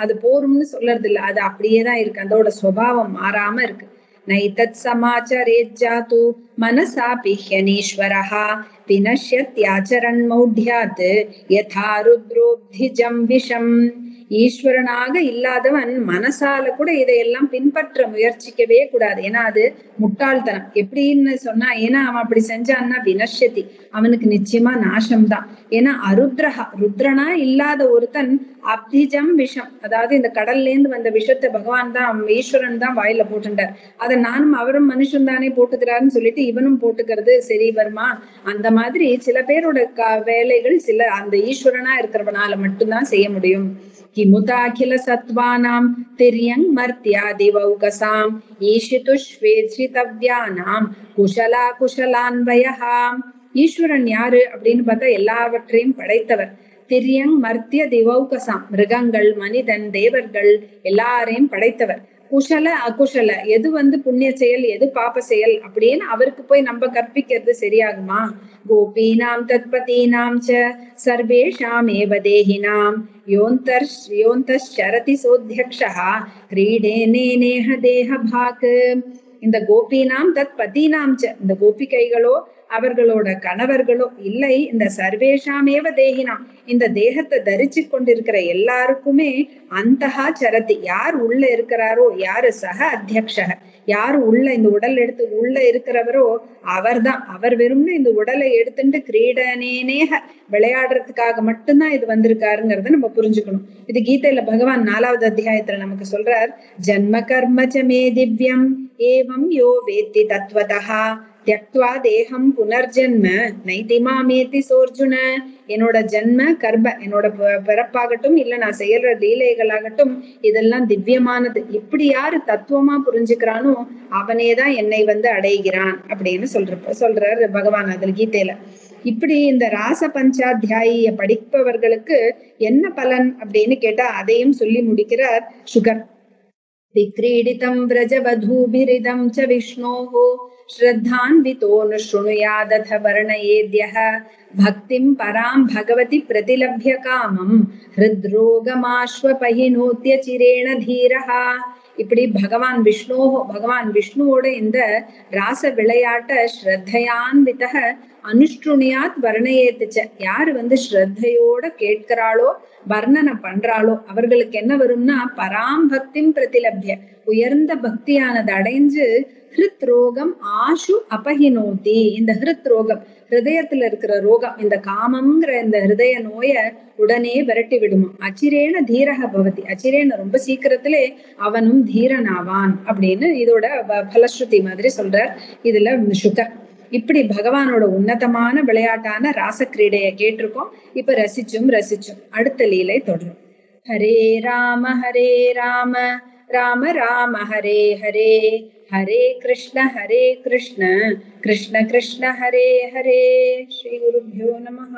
B: அது போரும்னு சொல்றது இல்ல, அது அப்படியேதான் இருக்கு, அதோட ஸ்வபாவம் மாறாம இருக்கு. நைதத் சமாச்சரேஜ்ஜாது மனசாபி ஹ்யனீஸ்வரஹ வினஷ்யத்யாச்சரன் மௌಢ்யாத் யதா ருத்ரோப்திஜம் விஷம். ஈஸ்வரனாக இல்லாதவன் மனசால கூட இதையெல்லாம் பின்பற்ற முயற்சிக்கவே கூடாது. ஏன்னா அது முட்டாள்தனம். எப்படின்னு சொன்னா, ஏன்னா அவன் அப்படி செஞ்சான்னா வினஷ்யதி, அவனுக்கு நிச்சயமா நாசம்தான். ஏன்னா அருத்ரஹா, ருத்ரனா இல்லாத ஒருத்தன் அப்திஜம் விஷம், அதாவது இந்த கடல்ல இருந்து வந்த விஷத்தை பகவான் தான், ஈஸ்வரன் தான் வாயில போட்டுட்டார். அதை நானும் அவரும் மனுஷன் தானே போட்டுக்கிறாருன்னு சொல்லிட்டு இவனும் போட்டுக்கிறது சரி வருமா? அந்த மாதிரி சில பேரோட வேலைகள் சில அந்த ஈஸ்வரனா இருக்கிறவனால மட்டும்தான் செய்ய முடியும். கிமுதாகில சத்வானாம் திரியங் மர்த்தியாதிவௌகசாம் ஈஷிதுஷ்வேத்ரிதவ்யானாம் குஷலா குஷலான்வயஹாம். ஈஸ்வரன் யாரு அப்படின்னு பார்த்தா எல்லாவற்றையும் படைத்தவர். திரியங் மர்த்திய திவௌகசாம், மிருகங்கள், மனிதன், தேவர்கள் எல்லாரையும் படைத்தவர். குஷல அகுஷல, எது புண்ணிய செயல் எது பாப செயல் அப்படின்னு அவருக்கு போய் நம்ம கற்பிக்கிறது சரியாகுமா? கோபீனாம் தத்பதீனாம் ச சர்வேஷாம் ஏவ தேஹினாம் யோந்தரதி சோத்யக்ஷஹ கிரீடேனேஹ தேஹ பாக். இந்த கோபீனாம் தத் பதினாம் ச, இந்த கோபிகைகளோ அவர்களோட கணவர்களோ இல்லை, இந்த சர்வேஷாமேவ தேகினாம், இந்த தேகத்தை தரிச்சு கொண்டிருக்கிற எல்லாருக்குமே அந்தஹா சரதி, யார் உள்ள இருக்கிறாரோ, யாரு சக அத்தியக்ஷக, யாரு உள்ள இந்த உடல் எடுத்து உள்ள இருக்கிறவரோ அவர்தான். அவர் வெறும்னு இந்த உடலை எடுத்துட்டு கிரீடனேனேக விளையாடுறதுக்காக மட்டும்தான் இது வந்திருக்காருங்கிறத நம்ம புரிஞ்சுக்கணும். இது கீதையில பகவான் 4வது அத்தியாயத்துல நமக்கு சொல்றார். ஜன்ம கர்மச்ச மே திவ்யம் ஏவம் யோ வேத்தி தத்வதஹ தியக்த்வா தேகம் புனர்ஜன்ம நைதிமாமேதி சோர்ஜுன. என்னோட ஜன்ம கர்ம, என்னோட பிறப்பாகட்டும் இல்ல நான் செய்யற லீலைகளாகட்டும் இதெல்லாம் திவ்யமானது. இப்படி யாரு தத்துவமா புரிஞ்சுக்கிறானோ அவனேதான் என்னை அடைகிறான் அப்படின்னு சொல்றாரு பகவான் அதில் கீதையில. இப்படி இந்த ராச பஞ்சாத்தியாய படிப்பவர்களுக்கு என்ன பலன் அப்படின்னு கேட்டா அதையும் சொல்லி முடிக்கிறார் சுகர். விக்ரீடிதம் व्रजवधूभिरिदं च विष्णोः श्रद्धान्वितो न शृणुयादथ वर्णयेद्यः भक्तिं परां भगवति प्रतिलभ्य कामं हृद्रोगमाश्वपहिनोत्य चिरेण धीरः இப்படி பகவான் விஷ்ணுவோட இந்த ராச விளையாட்ட ஸ்ரத்தையான்வித அனுஷ்டுணியாத் வர்ணயேத்துச்ச. யாரு ஸ்ரத்தையோட கேட்கிறாளோ வர்ணனை பண்றாளோ அவர்களுக்கு என்ன வரும்னா பராம் பக்திம் பிரதிலப்ய, உயர்ந்த பக்தியானது அடைஞ்சு ஹிருத் ரோகம் ஆஷு அபஹினோதி. இந்த ஹிருத் ரோகம், ஹிருதயத்துல இருக்கிற ரோகம், இந்த காமம்ங்கிற இந்த ஹிருதய நோய உடனே விரட்டி விடுமா. அச்சிரேன தீரக பவதி, அச்சிரேன ரொம்ப சீக்கிரத்திலே அவனும் தீரனாவான் அப்படின்னு இதோட பலஸ்ருதி மாதிரி சொல்றார் இதுல சுகர். இப்படி பகவானோட உன்னதமான விளையாட்டான ராச கிரீடைய கேட்டிருக்கோம். இப்ப ரசிச்சும் அடுத்த லீலை தொடரும். ஹரே ராம ராம ராம ஹரே ஹரே, ஹரே கிருஷ்ண கிருஷ்ண கிருஷ்ண ஹரே ஹரே. ஸ்ரீ குருப்யோ நமஹ.